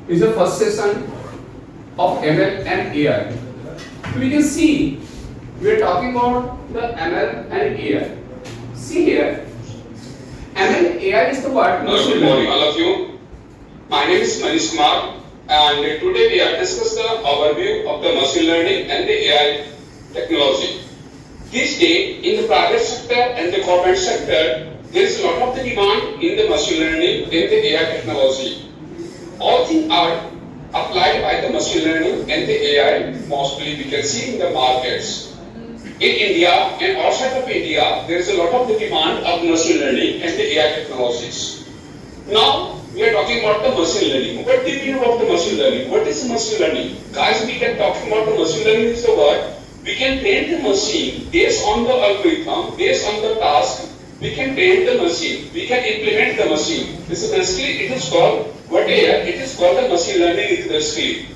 is the first session of ML and AI. We can see we are talking about the ML and AI. See here, ML and AI is the word. Good morning, all of you. My name is Manish Kumar, and today we are discussing the overview of the machine learning and the AI technology. This day, in the private sector and the corporate sector, there is a lot of the demand in the machine learning and the AI technology. All things are applied by the machine learning and the AI mostly we can see in the markets. In India and outside of India, there is a lot of the demand of machine learning and the AI technologies. Now, we are talking about the machine learning. What do you mean about the machine learning? What is machine learning? Guys, we can talk about the machine learning is the word. We can train the machine based on the algorithm, based on the task. We can train the machine. We can implement the machine. This is basically, it is called, what here? It is called the machine learning basically.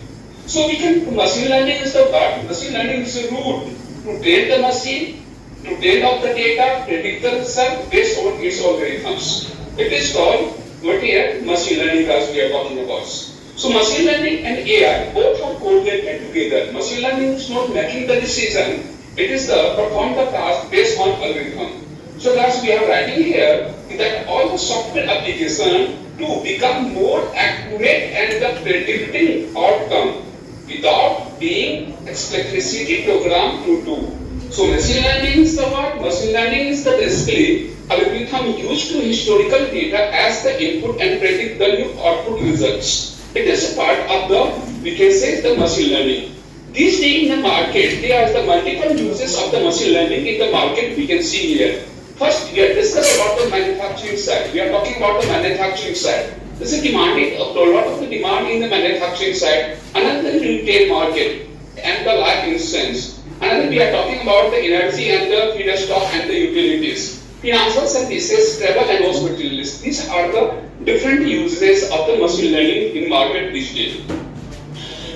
So we can, machine learning is the word. Machine learning is a route to train the machine, to train out the data, predict the result based on its algorithms. It is called, what here? Machine learning as we are talking about. So machine learning and AI both are coordinated together. Machine learning is not making the decision, it is the perform the task based on algorithm. So guys, we are writing here that all the software application to become more accurate and the predicting outcome without being explicitly programmed to do. So machine learning is the what? Machine learning is the basically algorithm used to historical data as the input and predict the new output results. It is a part of the, we can say, the machine learning. These days in the market, there are the multiple uses of the machine learning in the market we can see here. First, we are discussing about the manufacturing side. We are talking about the manufacturing side. This is demanding a lot of the demand in the manufacturing side. Another retail market and the life instance. Another we are talking about the energy and the feedstock and the utilities. Financial services, travel and hospitals. These are the different uses of the machine learning in market these days.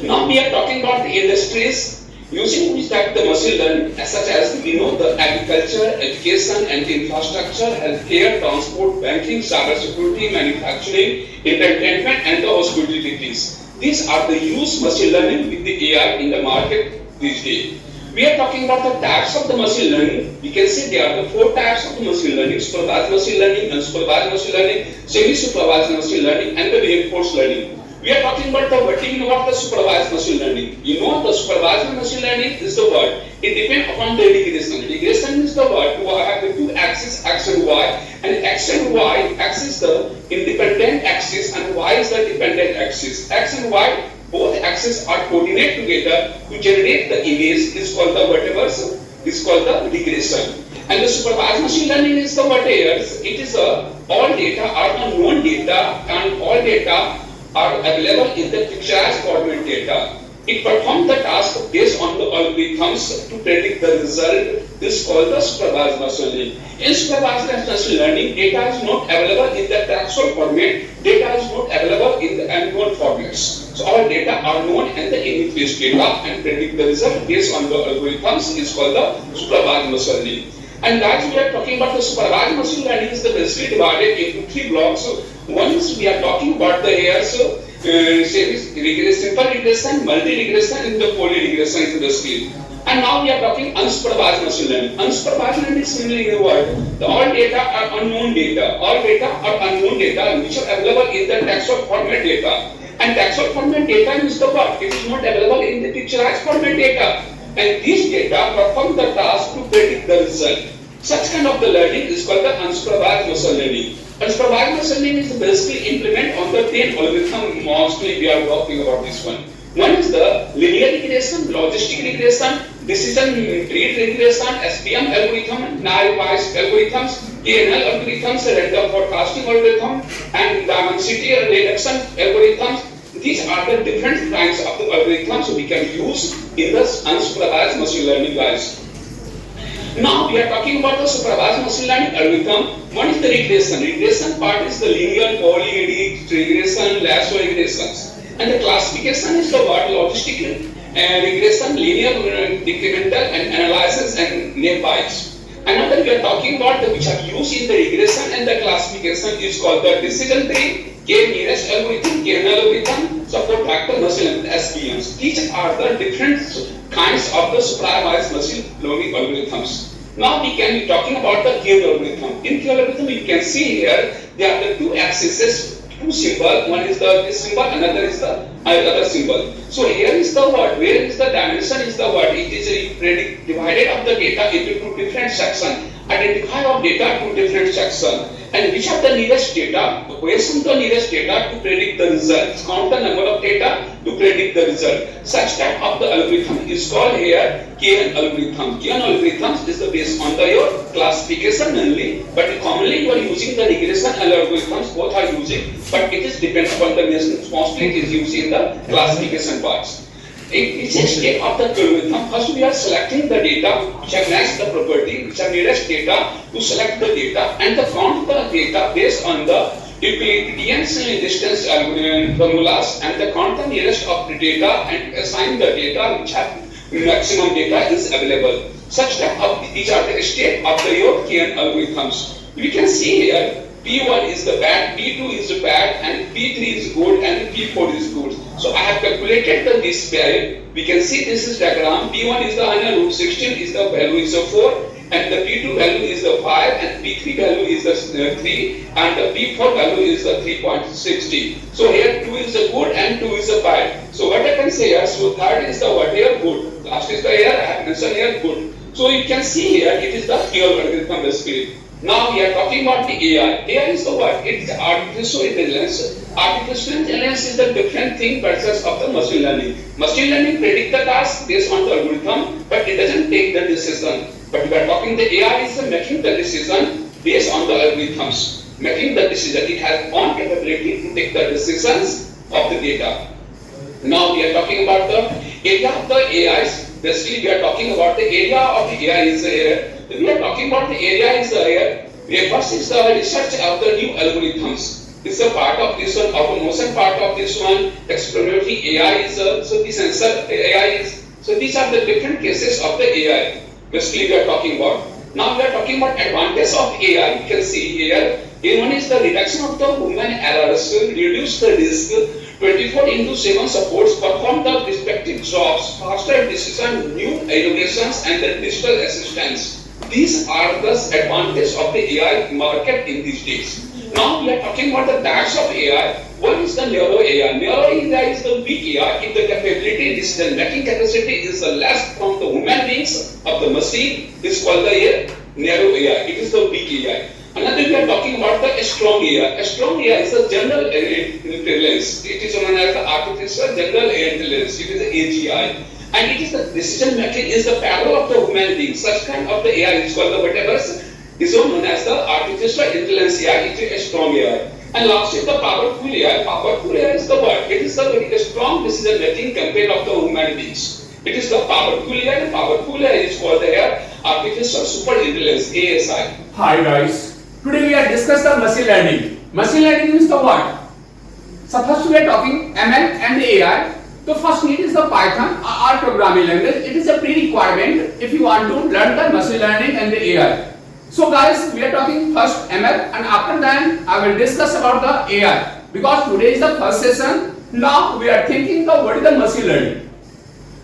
Now we are talking about the industries using which type the machine learning, such as we know the agriculture, education and infrastructure, healthcare, transport, banking, cybersecurity, manufacturing, entertainment and the hospitalities. These are the use machine learning with the AI in the market these days. We are talking about the types of the machine learning. We can say there are the four types of the machine learning: supervised machine learning, unsupervised machine learning, semi-supervised machine learning, and the reinforcement learning. We are talking about the what do you know about the supervised machine learning? You know the supervised machine learning is the word. It depends upon the regression. Regression is the word to have the two axes, x and y, and x and y axis the independent axis and y is the dependent axis. X and y both axes are coordinated together to generate the image is called the whatever is called the regression. And the supervised machine learning is the whatever it is all data are the known data and all data are available in the picturized coordinate data. It performs the task based on the algorithms to predict the result. This is called the supervised machine learning. In supervised machine learning, data is not available in the textual format. Data is not available in the unknown formats. So our data are known and the image-based data and predict the result based on the algorithms is called the supervised machine learning. And guys, we are talking about the supervised machine learning is the basically divided into three blocks. One is we are talking about the here, simple regression, multi-regression, and the poly-regression is the basically. And now we are talking unsupervised machine learning. Unsupervised learning is simply in the word. The all data are unknown data. All data are unknown data which are available in the textual format data. And textual format data is the what? It is not available in the picturized format data. And these data perform the task to predict the result. Such kind of the learning is called the unsupervised machine learning. Unsupervised machine learning is basically implement on the 10 algorithm mostly we are talking about this one. One is the linear regression, logistic regression, decision tree regression, SPM algorithm, naive-Bayes algorithms, KNL algorithms, random forecasting algorithm, and Dimensity reduction algorithms. These are the different kinds of the algorithms we can use in the unsupervised machine learning, guys. Now we are talking about the supervised machine learning algorithm. One is the regression. Regression part is the linear, poly regression, lasso regressions. And the classification is the word logistic regression, linear, decremental, and analysis and naive-Bayes. Another we are talking about the which are used in the regression and the classification is called the decision tree, K-nearest algorithm, KNL algorithm, support vector machine learning SVMs. These are the different kinds of the supervised machine learning algorithms. Now we can be talking about the K algorithm. In K algorithm, you can see here there are the two axes, two symbols. One is the this symbol, another is the other symbol. So here is the word. Where is the dimension? Is the word. It is divided of the data into two different sections. Identify of data to different sections. And which are the nearest data? Based on the nearest data to predict the results. Count the number of data to predict the result. Such type of the algorithm is called here KN algorithm. KN algorithm is based on your classification only, but commonly you are using the regression algorithms. Both are using, but it is depends upon the nation. Mostly it is used in the classification parts. It's a step of the algorithm. First we are selecting the data which have matched the property, which are nearest data to select the data and the count the data based on the Euclidean distance formulas and the count the nearest of the data and assign the data which have maximum data is available. Such type of these are the step of the your KN algorithms. We can see here P1 is the bad, P2 is the bad, and P3 is good, and P4 is good. So I have calculated this value. We can see this is diagram. P1 is the under root 16 is the value is the 4, and the P2 value is the 5, and P3 value is the 3, and the P4 value is the 3.60. So here 2 is the good and 2 is the bad. So what I can say here, so third is the what here good. Last is the here, I have mentioned here good. So you can see here it is the KL algorithm basically. Now we are talking about the AI. AI is the what? It is artificial intelligence. Artificial intelligence is the different thing versus of the machine learning. Machine learning predict the task based on the algorithm, but it doesn't take the decision. But we are talking the AI is making the decision based on the algorithms. Making the decision, it has own capability to take the decisions of the data. Now we are talking about the area of the AIs. Basically, we are talking about the area of the AI is here. We are talking about the area is here. First is the research of the new algorithms. This is a part of this one, automation part of this one. Explanatory AI is so the sensor AI is. So these are the different cases of the AI. Basically, we are talking about. Now we are talking about advantage of AI. You can see here. Here one is the reduction of the human errors, reduce the risk. 24/7 supports perform the respective jobs, faster decision, new innovations, and the digital assistance. These are the advantages of the AI market in these days. Now we are talking about the types of AI. One is the narrow AI. Narrow AI is the weak AI. If the capability, decision making capacity is less from the human beings of the machine, is called the narrow AI. It is the weak AI. Another we are talking about the strong AI. A strong AI is the general intelligence. It is known as the artificial general intelligence. It is the AGI. And it is the decision making is the power of the human being. Such kind of the AI is called the whatever is known as the artificial intelligence AI. It is a strong AI. And last is the powerful AI. Powerful AI is the word. It is the very strong decision making compared of the human beings. It is the powerful AI. Powerful AI is called the artificial super intelligence ASI. Hi guys. Today we are discussing the machine learning. Machine learning means the what? So first we are talking ML and the AI. The first need is the Python or programming language. It is a pre-requirement if you want to learn the machine learning and the AI. So guys, we are talking first ML and after that I will discuss about the AI. Because today is the first session. Now we are thinking the what is the machine learning.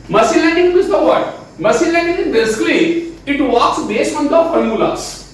Machine learning means the what? Machine learning is basically it works based on the formulas.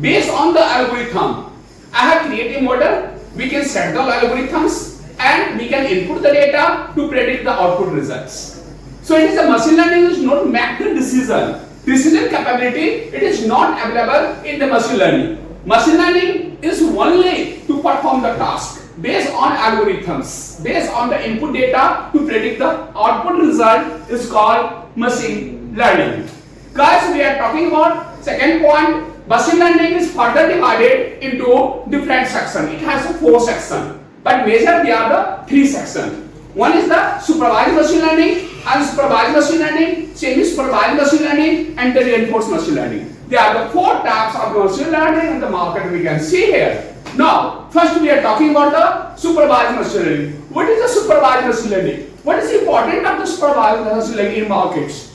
Based on the algorithm, I have created a model. We can set the algorithms and we can input the data to predict the output results. So it is a machine learning is not make the decision. Decision capability it is not available in the machine learning. Machine learning is only to perform the task based on algorithms, based on the input data to predict the output result is called machine learning. Guys, we are talking about second point. Machine learning is further divided into different sections. It has 4 sections, but major they are the 3 sections. One is the supervised machine learning, unsupervised machine learning, semi-supervised machine learning, and the reinforced machine learning. They are the 4 types of machine learning in the market we can see here. Now, first we are talking about the supervised machine learning. What is the supervised machine learning? What is the importance of the supervised machine learning in markets?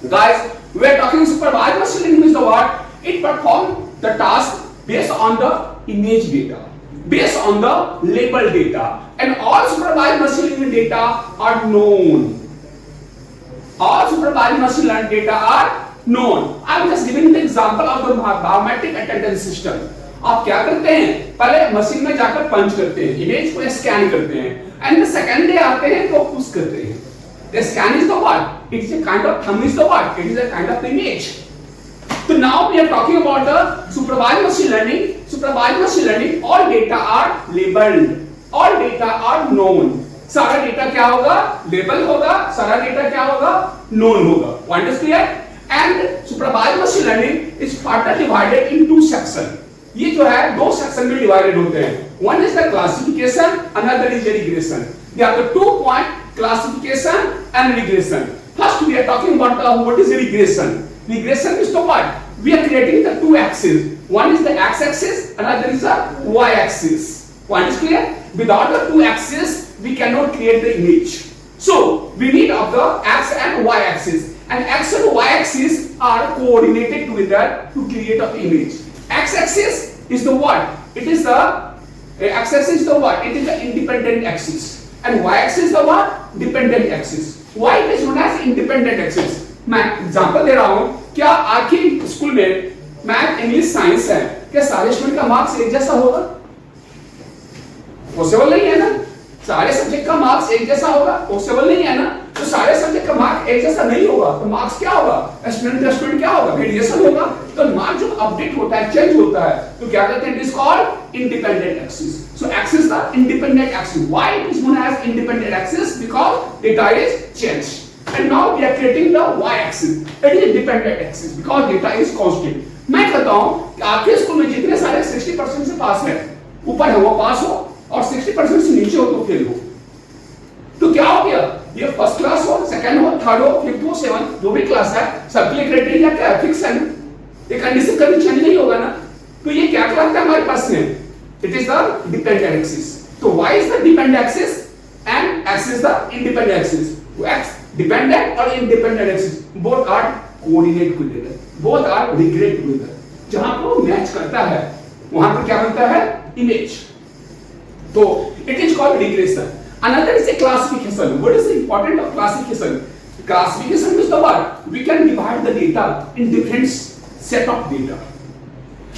Guys, we are talking supervised machine learning means the what? It performs the task based on the image data. based on the labeled data, and all supervised machine learning data are known. All supervised machine learning data are known. I am just giving the example of the biometric attendance system. आप क्या करते हैं, पहले machine में जाकर पंच करते हैं, image को स्कैन करते हैं, एंड सेकंड डे आते हैं तो पुश करते हैं. The scan is the what? It is a kind of thumb is the what? It is a kind of image. So now we are talking about the supervised machine learning. Supervised machine learning, all data are labeled, all data are known. सारा data क्या होगा, label होगा, सारा data क्या होगा, known होगा. Point is clear? And supervised machine learning is further divided in two sections. ये जो है दो सेक्शन में डिवाइडेड होते हैं. One is the classification, another is the regression. There are the 2 points, classification and regression. First we are talking about what is regression. Regression is the what? We are creating the two axes. One is the x-axis, another is the y-axis. Point is clear? Without the two axes, we cannot create the image. So we need of the x and y-axis, and x and y-axis are coordinated together to create an image. X-axis is the what? It is the x-axis is the what? It is the independent axis, and y-axis is the what? Dependent axis. Why it is known as independent axis? मैं example दे रहा हूं. क्या आपकी school में math, English, science है, क्या सारे student का मार्क्स एक जैसा होगा? पॉसिबल नहीं है ना. सारे सब्जेक्ट का मार्क्स एक जैसा होगा, पॉसिबल नहीं है ना. तो सारे सब्जेक्ट का मार्क्स एक जैसा नहीं होगा, तो मार्क्स क्या होगा, स्टूडेंट क्या होगा, वेरिएशन होगा. तो मार्क्स जो अपडेट होता है, चेंज होता है, तो क्या कहते हैं, it is called independent axis. So axis the independent axis. Why it is known as independent axis? Because data is change. And now we are creating the y-axis. It is independent axis because data is constant. मैं कहता हूँ कि आपके school में जितने सारे 60% से पास है, ऊपर है वो पास हो, और 60% से नीचे हो तो फेल हो. तो क्या हो गया, ये फर्स्ट क्लास हो, सेकंड हो, थर्ड हो, फिफ्थ हो, सेवंथ, जो भी क्लास है, सबके लिए क्राइटेरिया क्या है, फिक्स है. ये कंडीशन कभी चेंज नहीं होगा ना. तो ये क्या कहलाता है हमारे पास में, it is the dependent axis. तो y is the dependent axis and x is the independent axis. X dependent or independent axis, both are coordinate together, both are regrade together. जहां को मैच करता है वहां पर क्या बनता है, इमेज. तो it is called regression. Another is a classification. What is the important of classification? Classification means the what? We can divide the data in different set of data.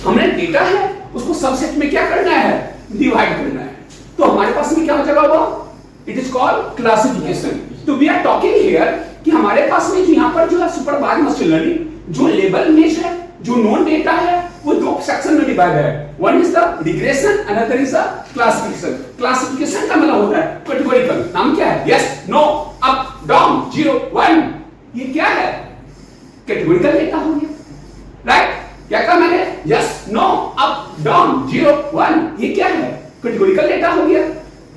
हमने डेटा है, उसको सबसेट में क्या करना है, divide करना है. तो हमारे पास में क्या हो जाएगा वो, इट इज कॉल्ड क्लासिफिकेशन. तो वी आर टॉकिंग हियर कि हमारे पास में यहाँ पर जो है सुपरवाइज्ड मशीन लर्निंग, जो लेबल इमेज है, जो नोन डेटा है, वो दो सेक्शन में डिवाइड है. One is the regression, another is the classification. Classification का मतलब होता है कैटेगोरिकल. नाम क्या है, यस, नो, अप, डाउन, 0, 1. ये क्या है, कैटेगोरिकल डेटा हो गया. राइट? क्या कहा मैंने, यस, नो, अप, डाउन, 0, 1. ये क्या है, कैटेगोरिकल डेटा हो गया.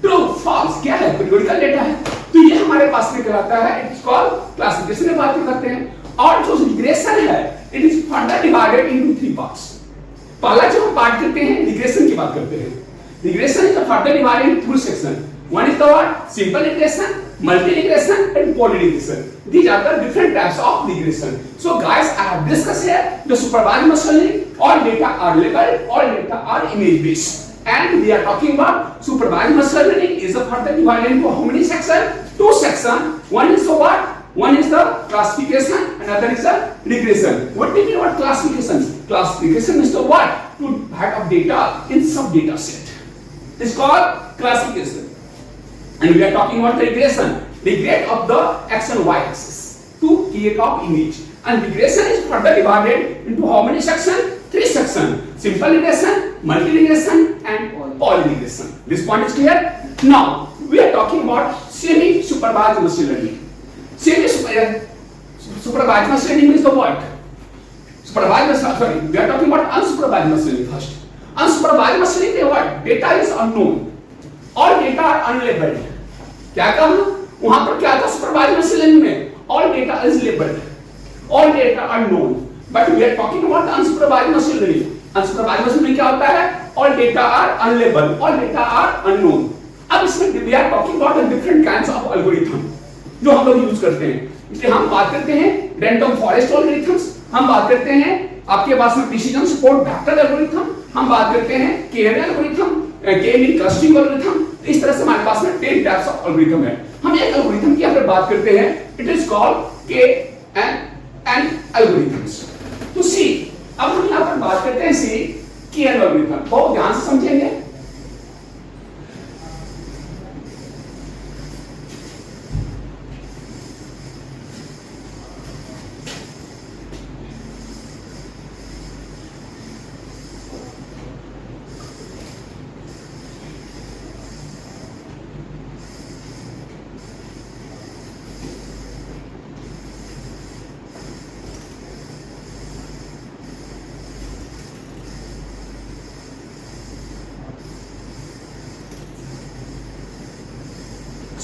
ट्रू, फॉल्स क्या है, कैटेगोरिकल डेटा है. तो ये हमारे पास में कहलाता है, इट इज कॉल्ड क्लासिफिकेशन में बात करते हैं. और जो रिग्रेशन है, it is further divided into 3 parts. पहला जो हम पार्ट करते हैं, रिग्रेशन की बात करते हैं. Regression is further divided in 2 section. One is the what, simple regression, multi regression and poly regression. These are the different types of regression. So guys, I have discussed here the supervised machine learning. All data are labeled, all data are image based. And we are talking about supervised machine learning is a further divided into how many sections? 2 sections. One is the what? One is the classification, another is the regression. What do you mean what classification? Classification is the what? To divide of data in sub data set. It's called classification. And we are talking about the regression. Regrade of the x and y axis to create of image. And regression is further divided into how many sections? 3 sections. Simple regression, multi regression and poly regression. This point is clear? Now we are talking about semi supervised machine learning. Semi supervised machine learning means the what? We are talking about unsupervised machine learning first. Unsupervised machine learning what? Data is unknown. All data are unlabeled. क्या कहा? वहां पर क्या था supervised machine learning में? All data is labeled, all data are known. But we are talking about unsupervised machine learning. Unsupervised machine learning क्या होता है? All data are unlabeled, all data are unknown. अब इसमें we are talking about the different kinds of algorithm जो हम लोग use करते हैं. इसलिए हम बात करते हैं random forest algorithms, हम बात करते हैं आपके पास में डिसीजन सपोर्ट वेक्टर एल्गोरिथम, हम बात करते हैं KNN एल्गोरिथम, के मीन क्लस्टरिंग एल्गोरिथम। इस तरह से हमारे पास में 10 टाइप्स ऑफ एल्गोरिथम है। हम एक एल्गोरिथम की अगर बात करते हैं, इट इज कॉल्ड के एन एल्गोरिथम्स। तो सी, अब हम यहां पर बात करते हैं सी के एन एल्गोरिथम। बहुत ध्यान से समझेंगे।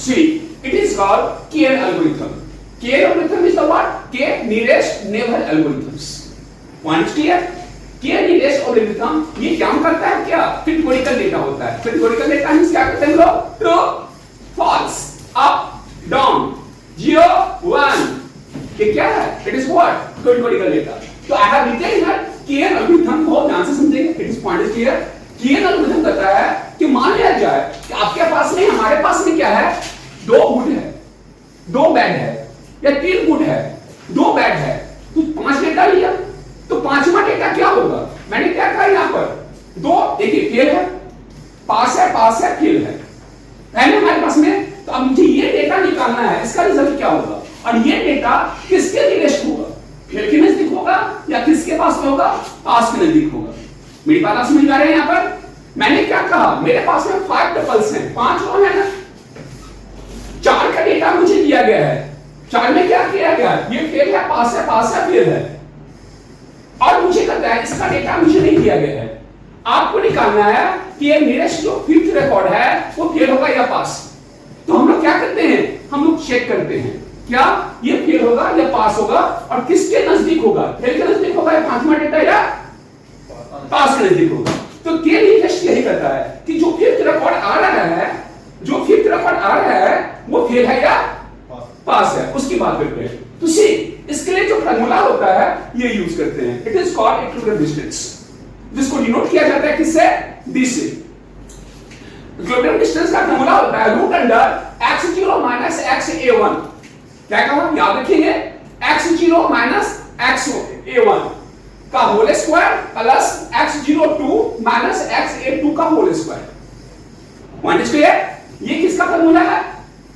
See, it is called KN algorithm. KN algorithm is the what? K nearest neighbor algorithms. One is clear? K nearest algorithm ये क्या करता है? क्या categorical data होता है। categorical data means क्या करते हैं हम लोग? True, false, up, down, 0, 1. ये क्या है? It is what? categorical data. तो I have written here KN algorithm, बहुत ध्यान से समझेंगे। It is point is clear? KN algorithm कहता है कि मान लिया जाए कि आपके पास में, हमारे पास में क्या है, 2 गुड है, 2 बैड है, या 3 गुड है, 2 बैड है, तो 5 डेटा लिया, तो 5वां डेटा क्या होगा? मैंने क्या कहा यहां पर 2, देखिए फेल है, पास है, फेल है हमारे पास में। तो अब मुझे ये डेटा निकालना है, इसका रिजल्ट क्या होगा, और ये डेटा किसके नियरेस्ट होगा? फेल के नजदीक होगा या किसके पास में होगा? पास के नजदीक होगा। मेरी बात समझ आ रही है? यहां पर मैंने क्या कहा, मेरे पास में 5 टपल्स हैं, 5 रो है ना, 4 का डेटा मुझे दिया गया है। 4 में क्या किया गया? ये फेल है, पास है, फेल है, और मुझे कहता है इसका डेटा मुझे नहीं दिया गया है। आपको निकालना है कि ये नियरेस्ट जो 5th रिकॉर्ड है वो फेल होगा या पास। तो हम लोग क्या करते हैं, हम लोग चेक करते हैं क्या ये फेल होगा या पास होगा, और किसके नजदीक होगा? फेल के नजदीक होगा या 5वां डेटा या पास के नजदीक होगा। तो के नियरेस्ट यही कहता है कि जो 5th रिकॉर्ड आ रहा है, वो फेल है या पास है, उसकी बात करते हैं। तो सी, इसके लिए जो फार्मूला होता है ये यूज करते हैं। It is called equilibrium distance, जिसको डिनोट किया जाता है किससे? डी से। इक्विलिब्रियम डिस्टेंस का फार्मूला होता है root under x0 minus xa1। क्या कहा, याद रखिए, x0 माइनस xa1 का whole square plus x02 minus xa2 का whole square. Point is clear? ये किसका फार्मूला है?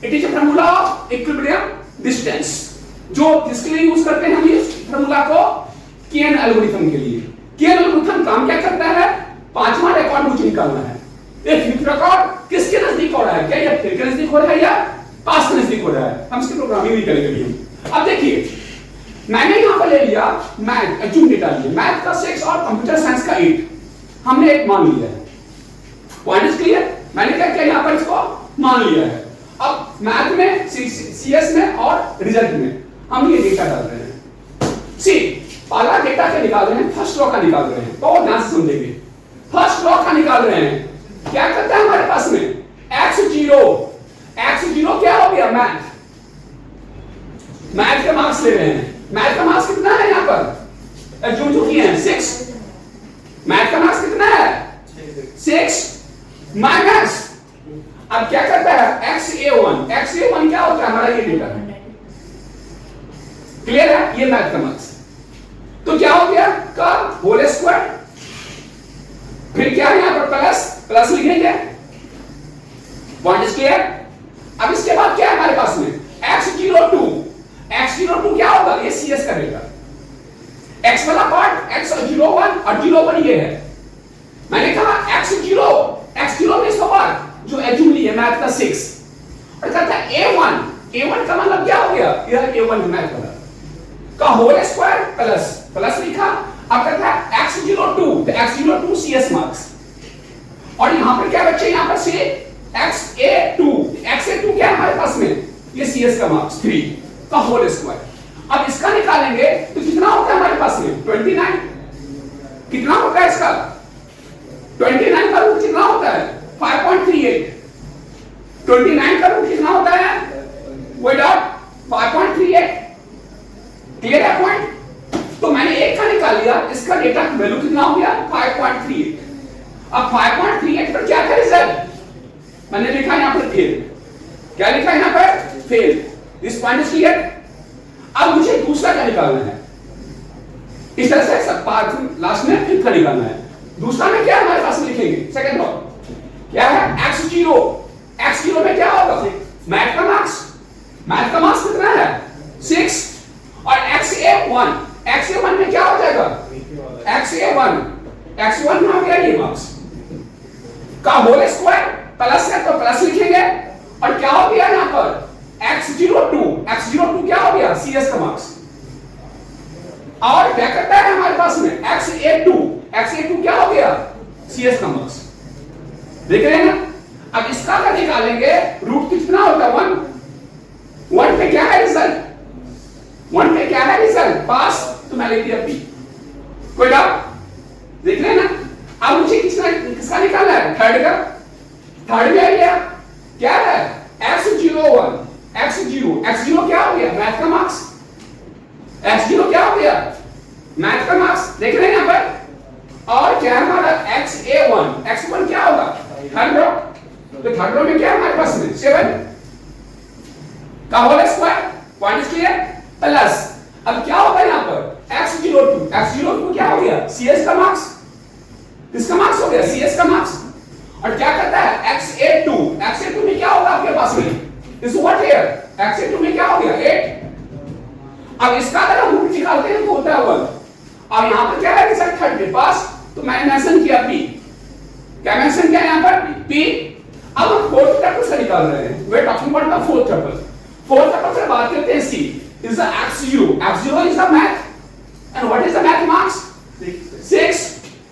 It is a formula of equilibrium distance, जो किसके लिए यूज करते हैं हम इस फार्मूला को? केन एल्गोरिथम के लिए। केन एल्गोरिथम काम क्या करता है? 5वां रिकॉर्ड मुझे निकालना है। ये 5th रिकॉर्ड किसके नजदीक हो रहा है? क्या ये फेल के नजदीक हो रहा है या पास के नजदीक हो रहा है? हम इसकी प्रोग्रामिंग नहीं करेंगे। अब देखिए, मैंने यहां पर ले लिया मैथ, एचयूम डेटा लिया, मैथ का 6 और कंप्यूटर साइंस का 8 हमने एक मान लिया है। Point is clear? मैंने क्या किया, यहां पर इसको मान लिया है। अब मैथ में, सीएस में और रिजल्ट में हम ये डेटा डाल रहे हैं। सी, पहला डेटा क्या निकाल रहे हैं? फर्स्ट रो का निकाल रहे हैं। बहुत ध्यान से समझेंगे। फर्स्ट रो का निकाल रहे हैं, क्या करता है हमारे पास में? x0 क्या हो गया? मैथ के मार्क्स ले रहे हैं। मैथ का मार्क्स कितना है यहां पर? जो किए हैं 6। मैथ का मार्क्स कितना है? 6 माइनस, अब क्या करता है? xa1 क्या होता है? हमारा ये डेटा है। क्लियर है? ये मैथ का मार्क्स। तो क्या हो गया? का होल स्क्वायर, फिर क्या है यहां पर? प्लस लिखेंगे। Point is clear? अब इसके बाद क्या है हमारे पास में? x02 क्या होगा? ये सीएस का डेटा। x वाला पार्ट x01 और 01 ये है। मैंने कहा x0 में इसका पार्ट जो एचयूम है मैथ का 6, और कहता है a1 का मतलब क्या हो गया? यह a1 मैथ वाला का होल स्क्वायर प्लस लिखा। अब कहता है x02, तो x02 सीएस मार्क्स, और यहां पर क्या बच्चे? यहां पर से xa2 क्या है हमारे पास में? ये सीएस का मार्क्स 3 का होल स्क्वायर। अब इसका निकालेंगे तो कितना होता है हमारे पास में? 29। कितना होता है इसका? 29 का रूट कितना होता है? 5.38। 29 का रूट कितना होता है? वो डॉट 5.38। क्लियर है पॉइंट? तो मैंने एक का निकाल लिया, इसका डेटा वैल्यू कितना हो गया? 5.38। अब 5.38 पर क्या था रिजल्ट? मैंने लिखा यहां पर फेल। क्या लिखा यहां पर? Fail. This point is clear. अब मुझे दूसरा क्या निकालना है? इस तरह से सब पार्ट लास्ट में फिर का निकालना है। दूसरा में क्या हमारे पास में लिखेंगे? सेकंड लॉ क्या है? x0। x0 में क्या होगा? मैथ का मार्क्स। मैथ का मार्क्स कितना है? 6 और xa1। xa1 में क्या हो जाएगा? xa1 में हो गया ये मार्क्स का होल स्क्वायर प्लस है तो प्लस लिखेंगे और क्या हो गया यहां पर? x02 क्या हो गया? cs का मार्क्स। और क्या करता है हमारे पास में? xa2 क्या हो गया? cs का मार्क्स। देख रहे हैं ना? अब इसका अगर निकालेंगे रूट कितना होता है? 1 पे क्या है रिजल्ट? 1 पे क्या है रिजल्ट? पास। तो मैं लिख दिया p। कोई डाउट? देख रहे हैं ना? अब मुझे किसका निकालना है? थर्ड का। थर्ड में आ गया क्या है? x0 क्या हो गया? मैथ का मार्क्स। x0 क्या हो गया? मैथ का मार्क्स। देख रहे हैं यहां पर। और क्या है हमारा? x1 क्या होगा? Third row. तो थर्ड रो में क्या है हमारे पास में? 7 का whole square. Point is clear. Plus अब क्या होगा यहां पर? x02 क्या हो गया? cs का मार्क्स। किसका मार्क्स हो गया? cs का मार्क्स। और क्या करता है? xa2 में क्या होगा आपके पास में? Is what here? xa2 में क्या हो गया? 8। अब इसका अगर हम रूट निकालते हैं तो होता है 1। अब यहां पर क्या है? रिजल्ट थर्ड के पास। तो मैंने मेंशन किया p। क्या मेंशन किया यहां पर? p। अब हम फोर्थ टर्म से निकाल रहे हैं। We are talking about the fourth term. Fourth term से बात करते हैं। c is the x0 is the math and what is the math marks? 6।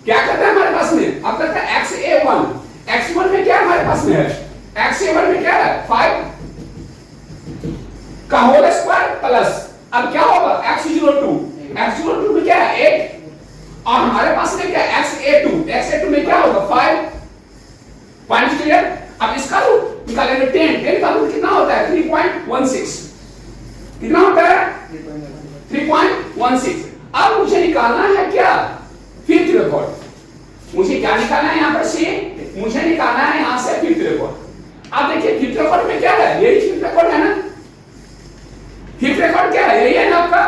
क्या करता है हमारे पास में? अब करता है x1 में क्या हमारे पास में है? x1 में क्या है? 5 का होल स्क्वायर प्लस अब क्या होगा? x02 में क्या है? 8 और हमारे पास में क्या है? xa2 में क्या होगा? 5। Point clear. अब इसका रूट निकालेंगे 10 का रूट कितना होता है? 3.16। कितना होता है? 3.16। अब मुझे निकालना है क्या? Fifth record. मुझे क्या निकालना है यहां पर से? मुझे निकालना है यहां से फिफ्थ रिकॉर्ड। अब देखिए फिफ्थ रिकॉर्ड में क्या है? यही फिफ्थ रिकॉर्ड है ना? फिफ्थ रिकॉर्ड क्या है? यही है ना आपका?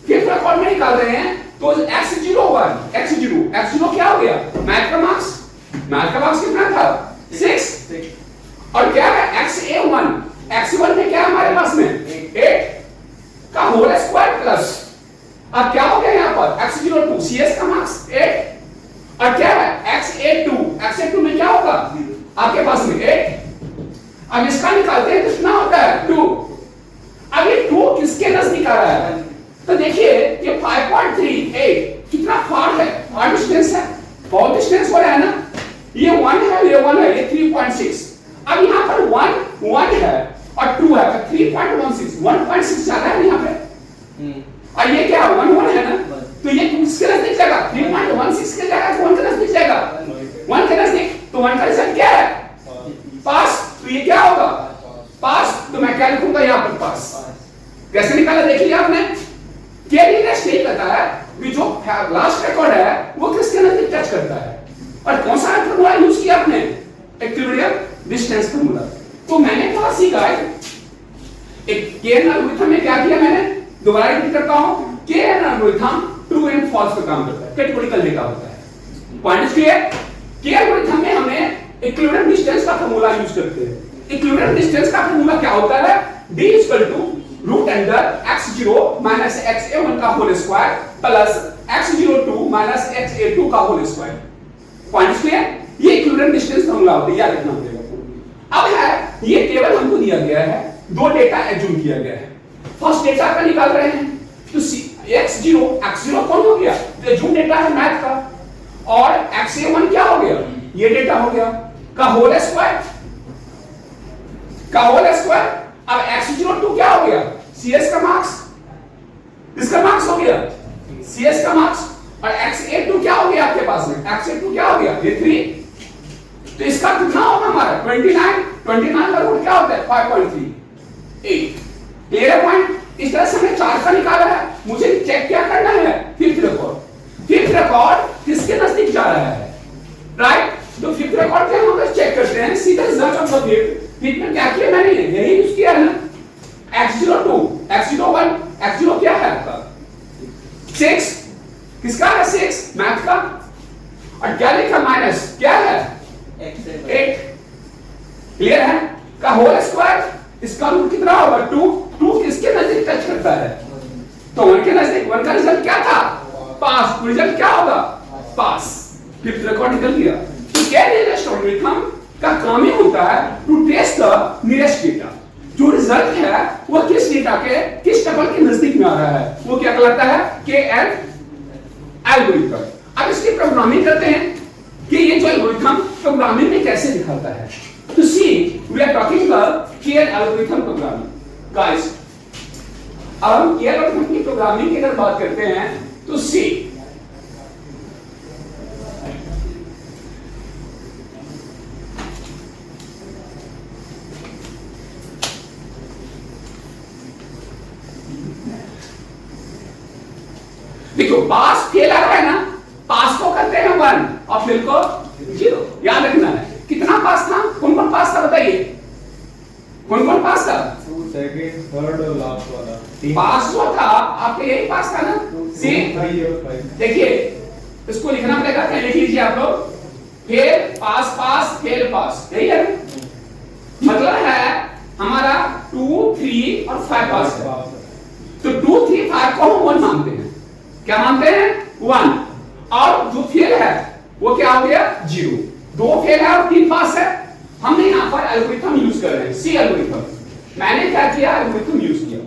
फिफ्थ रिकॉर्ड में निकाल रहे हैं तो x0 क्या हो गया? मैथ का मार्क्स। मैथ का मार्क्स कितना था? 6। और क्या है? x1 में क्या है हमारे पास में? 8 का होल स्क्वायर प्लस अब क्या हो गया यहां पर? x02 cs का मार्क्स 8 और क्या है? xa2 में क्या होगा आपके पास में? 8। अब इसका निकालते हैं तो कितना होता है? 2। अब ये 2 किसके नजदीक आ रहा है? तो देखिए ये 5.38 कितना फार है? फार डिस्टेंस है। बहुत डिस्टेंस हो रहा है ना? ये 1 है, ये 1 है, ये 3.6। अब यहां पर 1 है और 2 है, 3.16 1.6 ज्यादा है यहां पे। और ये क्या 1 है ना? तो ये किसके नजदीक जाएगा? 3.16 के जाएगा तो 1 के नजदीक जाएगा। 1 के नजदीक तो 1 का रिजल्ट क्या है? पास। तो ये क्या होगा? पास। तो मैं क्या लिखूंगा यहां पर? पास। कैसे निकाला देख लिया आपने? केयरलेस नहीं करता है कि जो लास्ट रिकॉर्ड है वो किसके नजदीक टच करता है। और कौन सा फॉर्मूला यूज किया आपने? Equilibrium distance formula. तो मैंने क्या सीखा है? एक केयर एल्गोरिथम में क्या किया मैंने? दोबारा रिपीट करता हूं। Care algorithm true and false पे काम करता है, कैटेगोरिकल डेटा होता है। Point is clear. Care algorithm में हमने इक्विलिब्रियम डिस्टेंस का फॉर्मूला यूज करते हैं। इक्विलिब्रियम डिस्टेंस का फॉर्मूला क्या होता है? d root under x0 minus xa1 का whole square plus x02 minus xa2 का होल स्क्वायर। Point clear. ये इक्विलिब्रियम डिस्टेंस फॉर्मूला होता है, याद रखना पड़ेगा। अब है ये टेबल हमको दिया गया है, दो डेटा एज्यूम किया गया है। फर्स्ट डेटा का निकाल रहे हैं तो x0 कौन हो गया? तो एज्यूम डेटा है मैथ का। और xa1 क्या हो गया? ये डेटा हो गया का होल स्क्वायर अब x02 क्या हो गया? cs का मार्क्स। इसका मार्क्स हो गया cs का मार्क्स। और xa2 क्या हो गया आपके पास में? xa2 क्या हो गया? ये 3। तो इसका कितना होगा हमारा? 29 का रूट क्या होता है? 5.38। क्लियर है पॉइंट? इस तरह से हमने 4 का निकाला है। मुझे चेक क्या करना है? फिफ्थ रिकॉर्ड किसके नजदीक जा रहा है? राइट। रिकॉर्ड पे हम लोग चेक करते हैं सीधा रिजल्ट ऑफ द फिट में क्या किया मैंने यही यूज किया है ना x02 x01 x0 क्या है आपका 6 किसका है 6 मैथ का और क्या लिखा माइनस क्या है 8 क्लियर है का होल स्क्वायर इसका रूट कितना होगा 2 2 किसके नजदीक टच करता है तो 1 के नजदीक 1 का रिजल्ट क्या था पास तो रिजल्ट क्या होगा पास फिफ्थ रिकॉर्ड निकल गया तो क्या नियरेस्ट एल्गोरिथम का काम ही होता है to test the nearest data जो रिजल्ट है वो किस डेटा के किस टपल के नजदीक में आ रहा है वो क्या कहलाता है KL एल्गोरिथम अब इसकी प्रोग्रामिंग करते हैं कि ये जो एल्गोरिथम प्रोग्रामिंग में कैसे दिखाता है तो see we are talking about KL algorithm programming guys अब हम KL एल्गोरिथम की प्रोग्रामिंग की अगर बात करते हैं तो सी देखो पास फेल आ रहा है ना पास को करते हैं 1 और फेल को 0 याद रखना है कितना पास था कौन कौन पास था बताइए कौन कौन पास था सेकंड थर्ड और लास्ट वाला पास जो था आपके यही पास था ना सी देखिए इसको लिखना पड़ेगा क्या लिख लीजिए आप लोग fail pass pass fail pass यही है मतलब है हमारा 2 3 और 5 पास है तो 2 3 5 को हम 1 मानते हैं क्या मानते हैं 1 और जो फेल है वो क्या हो गया 0 2 फेल है और 3 पास है हमने यहां पर एल्गोरिथम यूज कर रहे हैं सी एल्गोरिथम मैंने क्या किया एल्गोरिथम यूज किया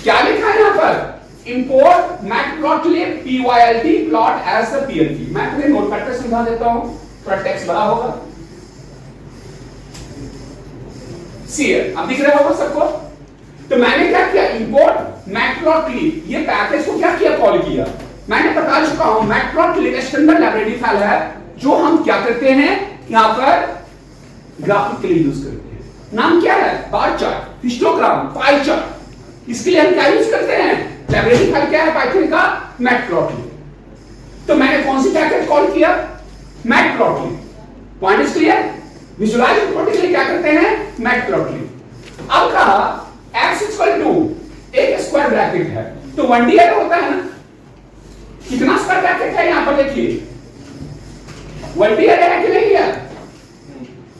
क्या लिखा है यहां पर import matplotlib pylt plot as the plt मैं तुम्हें नोटपैड पे समझा देता हूं थोड़ा टेक्स्ट बड़ा होगा सी अब दिख रहा होगा सबको तो मैंने क्या किया इंपोर्ट मैटप्लॉटलिब ये पैकेज को क्या किया कॉल किया मैंने बता चुका हूं मैटप्लॉटलिब स्टैंडर्ड लाइब्रेरी फाइल है जो हम क्या करते हैं यहां पर ग्राफिक के लिए यूज करते हैं नाम क्या है bar chart histogram pie chart इसके लिए हम क्या यूज करते हैं लाइब्रेरी फाइल क्या है पाइथन का मैटप्लॉटलिब तो मैंने कौन सी पैकेज कॉल किया matplotlib point is clear visualize reporting के लिए क्या करते हैं मैटप्लॉटलिब अब कहा x एक स्क्वायर ब्रैकेट है तो 1D एरे होता है ना कितना स्क्वायर ब्रैकेट है यहां पर देखिए 1D एरे है कि नहीं है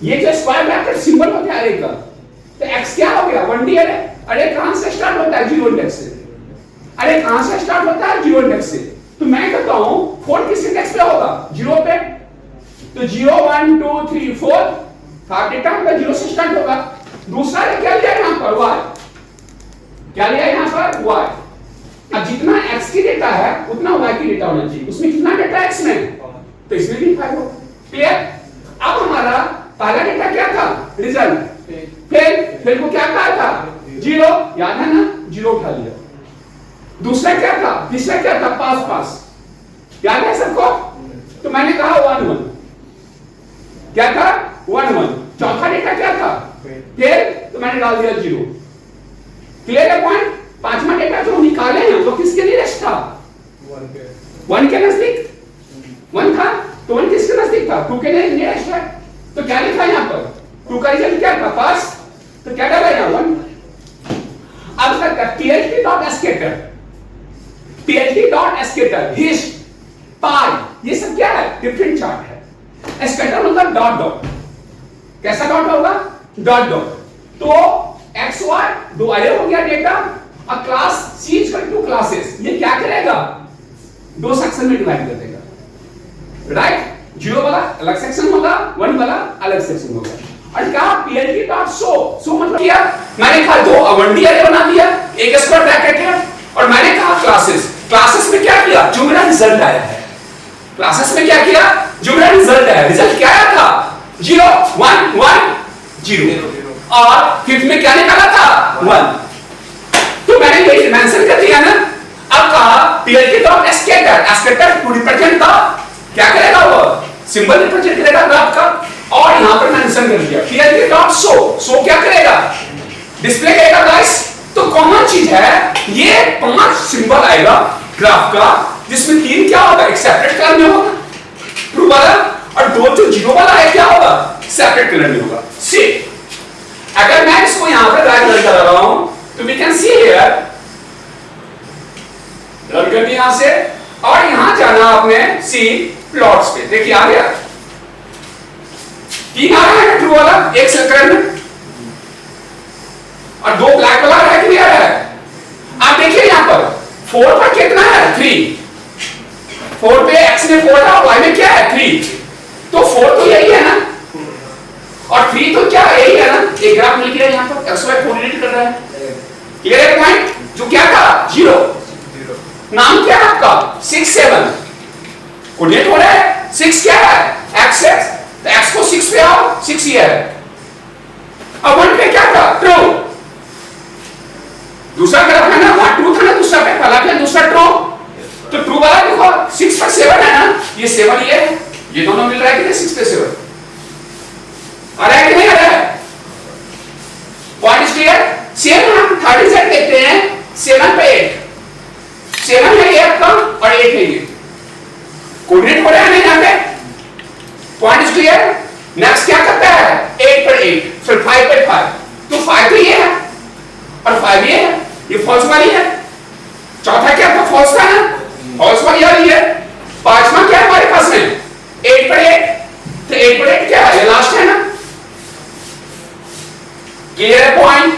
ये जो स्क्वायर ब्रैकेट सिंबल होता है एरे का तो x क्या हो गया 1D एरे अरे कहां से स्टार्ट होता है 0 इंडेक्स से अरे कहां से स्टार्ट होता है 0 इंडेक्स से तो मैं कहता हूं 4 किस इंडेक्स पे होगा 0 पे तो 0 1 2 3 4 थर्ड डेटा होगा 0 से स्टार्ट होगा दूसरा क्या लिया यहां पर y क्या लिया यहां पर y अब जितना x की डेटा है उतना y की डेटा होना चाहिए उसमें कितना डेटा x में तो इसमें भी 5 होगा क्लियर अब हमारा पहला डेटा क्या था रिजल्ट फेल को क्या कहा था 0 याद है ना 0 उठा लिया दूसरा क्या था तीसरा क्या था पास पास याद है सबको तो मैंने कहा 1 1 क्या था 1 1 चौथा डेटा क्या था फेल तो मैंने डाल दिया 0 क्लियर है पॉइंट पांचवा डेटा जो निकाले हैं वो किसके नियरेस्ट था 1 के नजदीक 1 था तो 1 किसके नजदीक था 2 के नियरेस्ट है तो क्या लिखा यहां पर 2 का रिजल्ट क्या था पास तो क्या डाला यहां 1 अब तक plt.scatter हिस्ट पाई ये सब क्या है डिफरेंट चार्ट है स्कैटर मतलब डॉट डॉट कैसा डॉट होगा डॉट डॉट तो xy दो अरे हो गया डेटा अब class c is equal to classes ये क्या करेगा दो सेक्शन में डिवाइड कर देगा राइट 0 वाला अलग सेक्शन होगा 1 वाला अलग सेक्शन होगा और कहा plt.show मतलब क्या मैंने कहा दो 1D अरे बना दिया एक स्क्वायर ब्रैकेट है और मैंने कहा क्लासेस में क्या किया जो मेरा रिजल्ट आया है क्लासेस में क्या किया जो मेरा रिजल्ट है रिजल्ट क्या आया था 0 1 1 0 और फिफ्थ में क्या निकाला था 1 तो मैंने ये मेंशन कर दिया ना अब कहा plt.scatter टू रिप्रेजेंट द क्या करेगा वो सिंबल रिप्रेजेंट करेगा ग्राफ का और यहां पर मेंशन कर दिया plt.show क्या करेगा डिस्प्ले करेगा गाइस तो कॉमन चीज है ये 5 सिंबल आएगा ग्राफ का जिसमें 3 क्या होगा एक सेपरेट कलर में होगा ट्रू वाला और दो जो जीरो वाला है क्या होगा, सेपरेट कलर में होगा। सी अगर मैं इसको यहां पर ड्रैग कर रहा हूं तो we can see here, run करनी यहां से और यहां जाना आपने सी प्लॉट्स पे। देखिए आ गया, तीन आ रहा है ट्रू वाला एक सेकंड में, और दो ब्लैक वाला है कि नहीं आ रहा है। आप देखिए यहां पर 4 पर कितना है 3, 4 पे x में 4 था, y में क्या है 3, तो 4 तो यही है ना, और 3 तो क्या यही है ना। एक ग्राफ मिल गया यहां पर, xy कोऑर्डिनेट कर रहा है। क्लियर है पॉइंट, जो क्या था 0, नाम क्या है आपका 6 7 कोऑर्डिनेट हो रहा है। 6 क्या है x है, तो x को 6 पे आओ, 6 ये है। अब 1 पे क्या था ट्रू, दूसरा ग्राफ है ना, वहां ट्रू था ना दूसरा पे, पहला पे दूसरा ट्रू, तो ट्रू वाला देखो 6 पर 7 है ना, ये 7 ये है, ये दोनों मिल रहा है कि 6 पे 7 आ रहा है कि नहीं आ रहा है। Point clear. सेम हम थर्ड सेट देखते हैं, 7 पे 8, 7 है ये आपका और 8 है ये, कोऑर्डिनेट हो रहा है ना यहां पे। Point clear. नेक्स्ट क्या करता है 8 पर 8, फिर 5 पर 5, तो 5 तो ये है और 5 ये है, ये फॉल्स वाली है। चौथा क्या था फॉल्स था ना, फॉल्स वाली आ रही है। पांचवा क्या है हमारे पास में 8 पर 8, तो 8 पर 8 क्या है, ये लास्ट है ना। क्लियर है पॉइंट।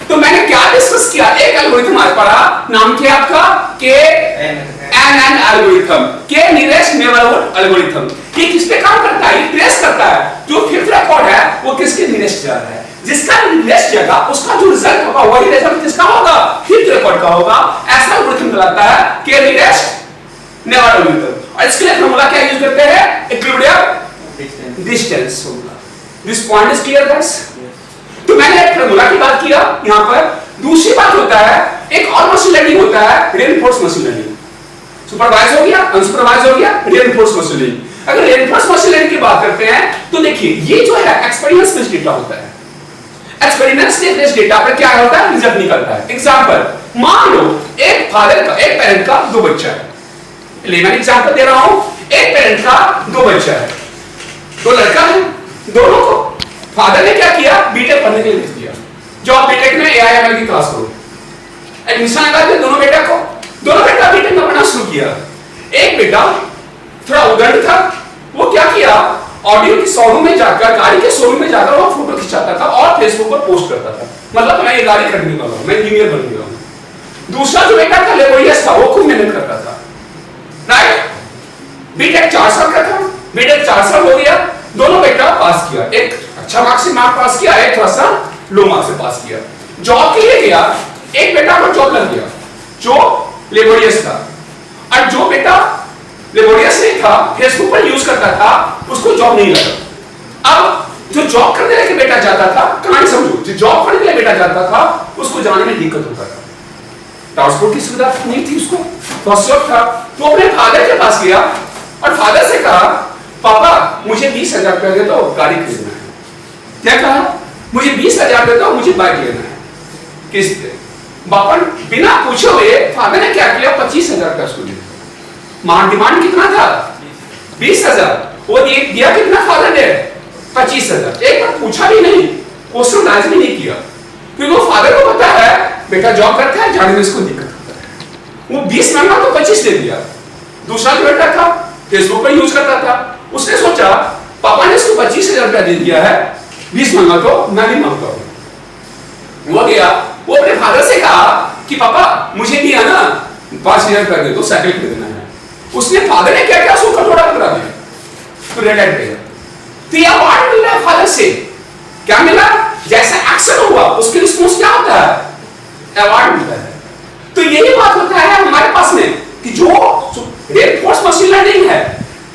तो मैंने क्या डिस्कस किया, एक एल्गोरिथम आज पढ़ा, नाम क्या आपका के एन एन एल्गोरिथम, के नियरेस्ट नेबरहुड एल्गोरिथम। ये किस पे काम करता है, ये ट्रेस करता है जो फिफ्थ रिकॉर्ड है वो किसके नियरेस्ट जा रहा है, जिसका नियरेस्ट जगह उसका जो रिजल्ट होगा वही रिजल्ट किसका होगा, फिफ्थ रिकॉर्ड का होगा। ऐसा एल्गोरिथम कहलाता है के नियरेस्ट नेबरहुड एल्गोरिथम। और इसके लिए फॉर्मूला क्या यूज करते हैं, equilibrium distance formula. This point is clear guys. तो मैंने एक फॉर्मूला की बात किया यहां पर। दूसरी बात होता है एक और मशीन लर्निंग होता है, रेनफोर्स मशीन लर्निंग। सुपरवाइज हो गया, अनसुपरवाइज हो गया, रेनफोर्स मशीन लर्निंग। अगर रेनफोर्स मशीन लर्निंग की बात करते हैं तो देखिए ये जो है एक्सपेरिमेंट्स बेस्ड डेटा होता है। एक्सपेरिमेंट्स बेस्ड डेटा पर क्या होता है, रिजल्ट निकलता है। एग्जांपल, मान लो एक फादर का, एक पेरेंट का 2 बच्चा है। मैं एग्जांपल दे रहा हूं, एक पेरेंट का 2 बच्चा है, 2 लड़का है। दोनों को फादर ने क्या किया, बीटेक पढ़ने के लिए भेज दिया, जो आप बीटेक में एआईएमएल की क्लास करो। एडमिशन लगा दिया दोनों बेटा को, दोनों बेटा बीटेक में पढ़ना शुरू किया। एक बेटा थोड़ा उदंड था, वो क्या किया, ऑडियो के शोरूम में जाकर, गाड़ी के शोरूम में जाकर वो फोटो खिंचाता था और फेसबुक पर पोस्ट करता था, मतलब मैं ये गाड़ी खरीदने वाला हूं, मैं इंजीनियर बनने वाला हूं। दूसरा जो बेटा था लेबोरियस था, वो खूब मेहनत करता था, राइट। बीटेक 4 साल का था, बीटेक 4 साल हो गया, दोनों बेटा पास किया, एक अच्छा मार्क्स से मार्क पास किया, एक थोड़ा सा लो मार्क्स से पास किया। जॉब के लिए गया, एक बेटा को जॉब लग गया जो लेबोरियस था, और जो बेटा लेबोरियस नहीं था, फेसबुक पर यूज करता था, उसको जॉब नहीं लगा। अब जो जॉब करने के लिए बेटा जाता था, कहानी समझो, जो जॉब करने के लिए बेटा जाता था उसको जाने में दिक्कत होता था, ट्रांसपोर्ट की सुविधा नहीं थी उसको, फर्स्ट जॉब था। तो अपने फादर के पास गया और फादर से कहा, पापा मुझे 20,000 रुपया दे दो, गाड़ी खरीदना है। क्या कहा, मुझे 20,000 दे दो, मुझे बाइक लेना है किस्त पे। बापा बिना पूछे हुए फादर ने क्या किया, 25,000 का उसको दिया। डिमांड कितना था 20,000, वो दिया कितना फादर ने 25,000। एक बार पूछा भी नहीं, क्वेश्चन राइज भी नहीं किया, क्योंकि वो फादर को पता है बेटा जॉब करता है, जाने में इसको दिक्कत होता है। वो 20 मांगा तो 25 दे दिया। दूसरा जो बेटा था फेसबुक पर यूज करता था, उसने सोचा पापा ने इसको 25,000 रुपया दे दिया है, 20 मांगा तो मैं भी मांगता हूं। वो गया, वो अपने फादर से कहा कि पापा मुझे भी है ना 5,000 रुपया दे दो, साइकिल खरीदना है। उसने फादर ने क्या किया, उसको कटोरा पकड़ा दिया, तो रेड लाइट गया। तो ये अवार्ड मिल रहा है फादर से, क्या मिला, जैसा एक्शन हुआ उसकी रिस्पॉन्स क्या होता है, अवार्ड मिलता है। तो यही बात होता है हमारे पास में कि जो रेनफोर्स मशीन लर्निंग है,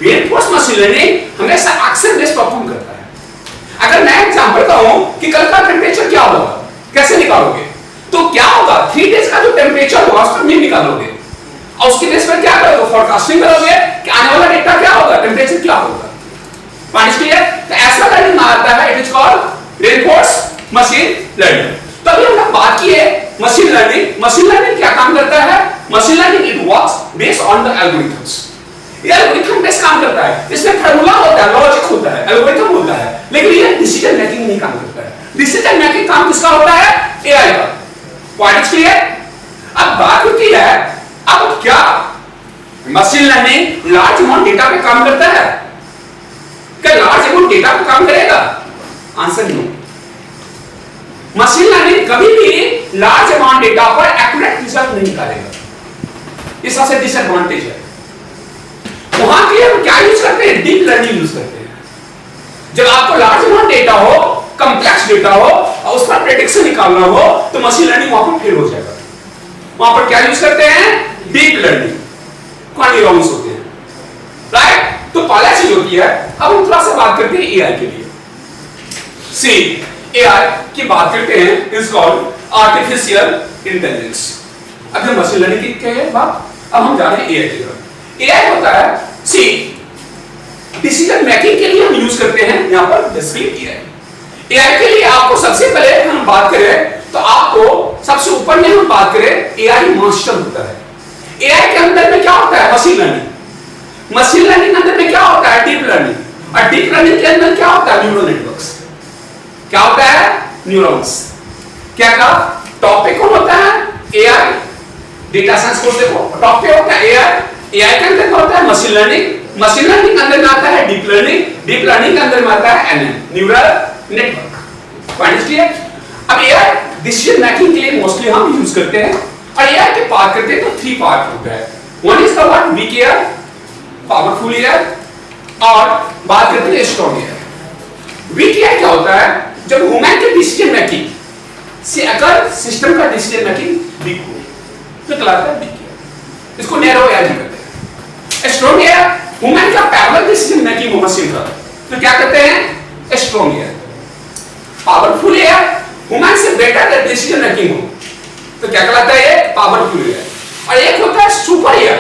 रेनफोर्स मशीन लर्निंग हमेशा एक्शन बेस्ड परफॉर्म करता है। अगर मैं एग्जांपल कहूं कि कल का टेंपरेचर क्या होगा, कैसे निकालोगे, तो क्या होगा 3 डेज का जो टेंपरेचर होगा उसका मीन निकालोगे और उसके बेस पर क्या करोगे, फोरकास्टिंग करोगे कि आने वाला डेटा क्या होगा, टेंपरेचर क्या होगा। Point clear. तो ऐसा लर्निंग आता है, it is called reinforce machine learning. तो अभी हमने बात की है मशीन लर्निंग। मशीन लर्निंग क्या काम करता है, machine learning it works based on the algorithms. ये एल्गोरिथम बेस्ड काम करता है, इसमें फार्मूला होता है, लॉजिक होता है, एल्गोरिथम होता है, लेकिन ये डिसीजन मेकिंग नहीं काम करता है। डिसीजन मेकिंग काम किसका होता है? एआई का। Point clear? अब बात होती है, अब क्या machine learning large amount data पे काम करता है? क्या लार्ज अमाउंट डेटा पे काम करेगा? Answer no. मशीन लर्निंग कभी भी लार्ज अमाउंट डेटा पर एक्यूरेट रिजल्ट नहीं निकालेगा, इस सबसे डिसएडवांटेज है। वहां के लिए हम क्या यूज करते हैं? डीप लर्निंग यूज करते हैं। जब आपको लार्ज अमाउंट डेटा हो, कंप्लेक्स डेटा हो और उस पर प्रेडिक्शन निकालना हो, तो मशीन लर्निंग वहां पर फेल हो जाएगा। वहां पर क्या यूज करते हैं? डीप लर्निंग, न्यूरॉन्स होते हैं, राइट? तो पहला चीज होती है। अब हम थोड़ा सा बात करते हैं एआई के लिए। सी, एआई की बात करते हैं, इज कॉल्ड आर्टिफिशियल इंटेलिजेंस। अब हम मशीन लर्निंग की क्या है बात, अब हम जा रहे हैं एआई की तरफ। एआई होता है, सी, डिसीजन मेकिंग के लिए हम यूज करते हैं यहां पर बेसिकली एआई। एआई के लिए आपको सबसे पहले हम बात करें तो आपको सबसे ऊपर में हम बात करें, एआई मास्टर होता है। एआई के अंदर में क्या होता है? Machine learning. मशीन लर्निंग के अंदर में क्या होता है? Deep learning. और डीप लर्निंग के अंदर क्या होता है? Neural networks. क्या होता है? न्यूरॉन्स। क्या का टॉपिक कौन होता है? एआई। डेटा साइंस कोर्स देखो, टॉपिक होता है एआई। एआई के अंदर क्या होता है? Machine learning. मशीन लर्निंग के अंदर में आता है डीप लर्निंग। डीप लर्निंग के अंदर में आता है NM, neural network. Point clear? अब एआई डिसीजन मेकिंग के लिए मोस्टली हम यूज करते हैं। और एआई के पार्ट करते हैं तो 3 पार्ट होता है। One is the one weak AI, powerful AI, और बात करते हैं स्ट्रॉन्ग एआई। वीक एआई क्या होता है? जब ह्यूमन के डिसीजन मेकिंग से अगर सिस्टम का डिसीजन मेकिंग वीक हो तो कहलाता है वीक एआई। इसको नैरो एआई भी कहते हैं। स्ट्रॉन्ग एआई ह्यूमन का पैरेलल डिसीजन मेकिंग हो मशीन का, तो क्या कहते हैं? Strong AI. Powerful AI human से बेटर डिसीजन मेकिंग हो तो क्या कहलाता है? ये पावरफुल एआई। और एक होता है सुपर एआई।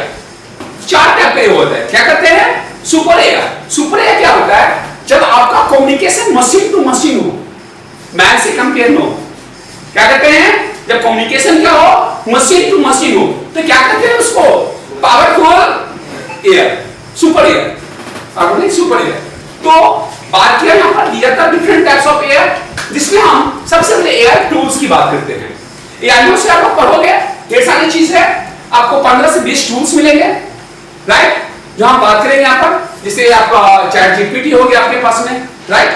4 टाइप का होता है। क्या कहते हैं? Super AI. सुपर एआई क्या होता है? जब आपका कम्युनिकेशन मशीन टू मशीन हो, मैन से कंपेयर न हो। क्या कहते हैं? जब कम्युनिकेशन क्या हो? मशीन टू मशीन हो, तो क्या कहते हैं उसको? Powerful AI, super AI. Powerful super AI. तो बात किया यहां पर दिया था डिफरेंट टाइप्स ऑफ एआई, जिसमें हम सबसे पहले एआई टूल्स की बात करते हैं। एआई से आप पढ़ोगे ढेर सारी चीज है, आपको 15 से 20 टूल्स मिलेंगे, राइट? जो हम बात करेंगे यहां पर, जैसे आपका चैट जीपीटी हो गया आपके पास में, राइट?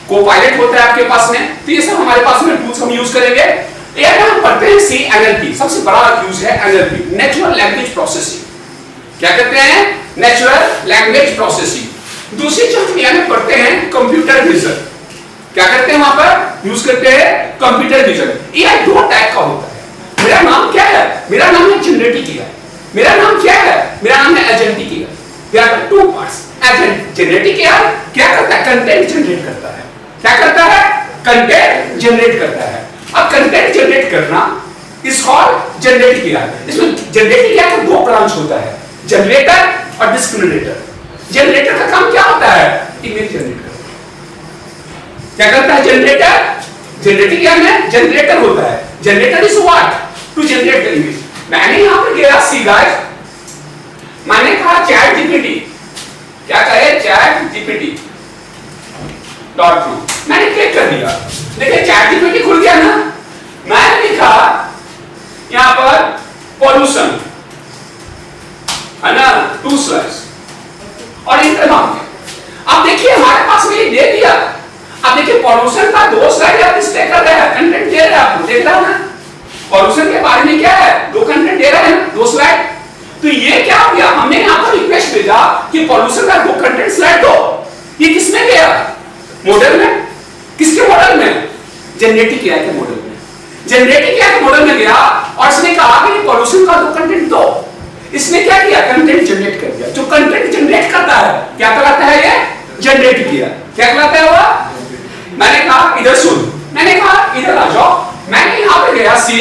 कोपायलट होता है आपके पास में, तो ये सब हमारे पास में टूल्स हम यूज करेंगे। एआई में हम पढ़ते हैं सी एनएलपी, सबसे बड़ा यूज है एनएलपी, नेचुरल लैंग्वेज प्रोसेसिंग। क्या कहते हैं? Natural language processing. दूसरी चीज हम एआई में पढ़ते हैं कंप्यूटर विजन। क्या करते हैं वहां पर? यूज करते हैं कंप्यूटर विजन। एआई 2 टाइप का होता है। मेरा नाम क्या है? मेरा नाम है जनरेटिव एआई। मेरा नाम क्या है? मेरा नाम है agentic AI. There are 2 parts. Agent generative AI क्या करता है? कंटेंट जनरेट करता है। क्या करता है? कंटेंट जनरेट करता है। अब कंटेंट जनरेट करना इज कॉल्ड जनरेटिव एआई। इसमें जनरेटिव एआई का 2 ब्रांच होता है, जनरेटर और डिस्क्रिमिनेटर। जनरेटर का काम क्या होता है? इमेज जनरेट करना। क्या करता है जनरेटर? जनरेटिव एआई में जनरेटर होता है। Generator is what? To generate the image. मैंने यहां पर गया सी गाइस, मैंने कहा चैट जीपीटी, क्या कहे? चैट जीपीटी .com, मैंने क्लिक कर दिया। देखिए चैट जीपीटी खुल गया ना। मैंने लिखा यहां पर पॉल्यूशन, है ना, 2 स्लैश, और इंटर मार दिया। अब देखिए हमारे पास में ये दे दिया। अब देखिए पॉल्यूशन का 2 स्लाइड आप डिस्प्ले कर रहे हैं, कंटेंट दे रहे हैं, आपको देख रहा है ना? पॉल्यूशन के बारे में क्या है? 2 कंटेंट दे रहे हैं, 2 स्लाइड। तो ये क्या हो गया? हमने यहां पर रिक्वेस्ट भेजा कि पॉल्यूशन का 2 कंटेंट स्लाइड दो। ये किसमें गया? मॉडल में। किसके मॉडल में? जनरेटिव एआई के मॉडल में। जनरेटिव एआई के मॉडल में गया और इसने कहा कि पॉल्यूशन का 2 कंटेंट दो। इसने क्या किया? कंटेंट जनरेट कर दिया। जो कंटेंट जनरेट करता है क्या कहलाता है? ये जनरेटिव एआई। क्या कहलाता है वो? मैंने कहा इधर सुन, मैंने कहा इधर आ जाओ। मैंने यहां पे गया सी,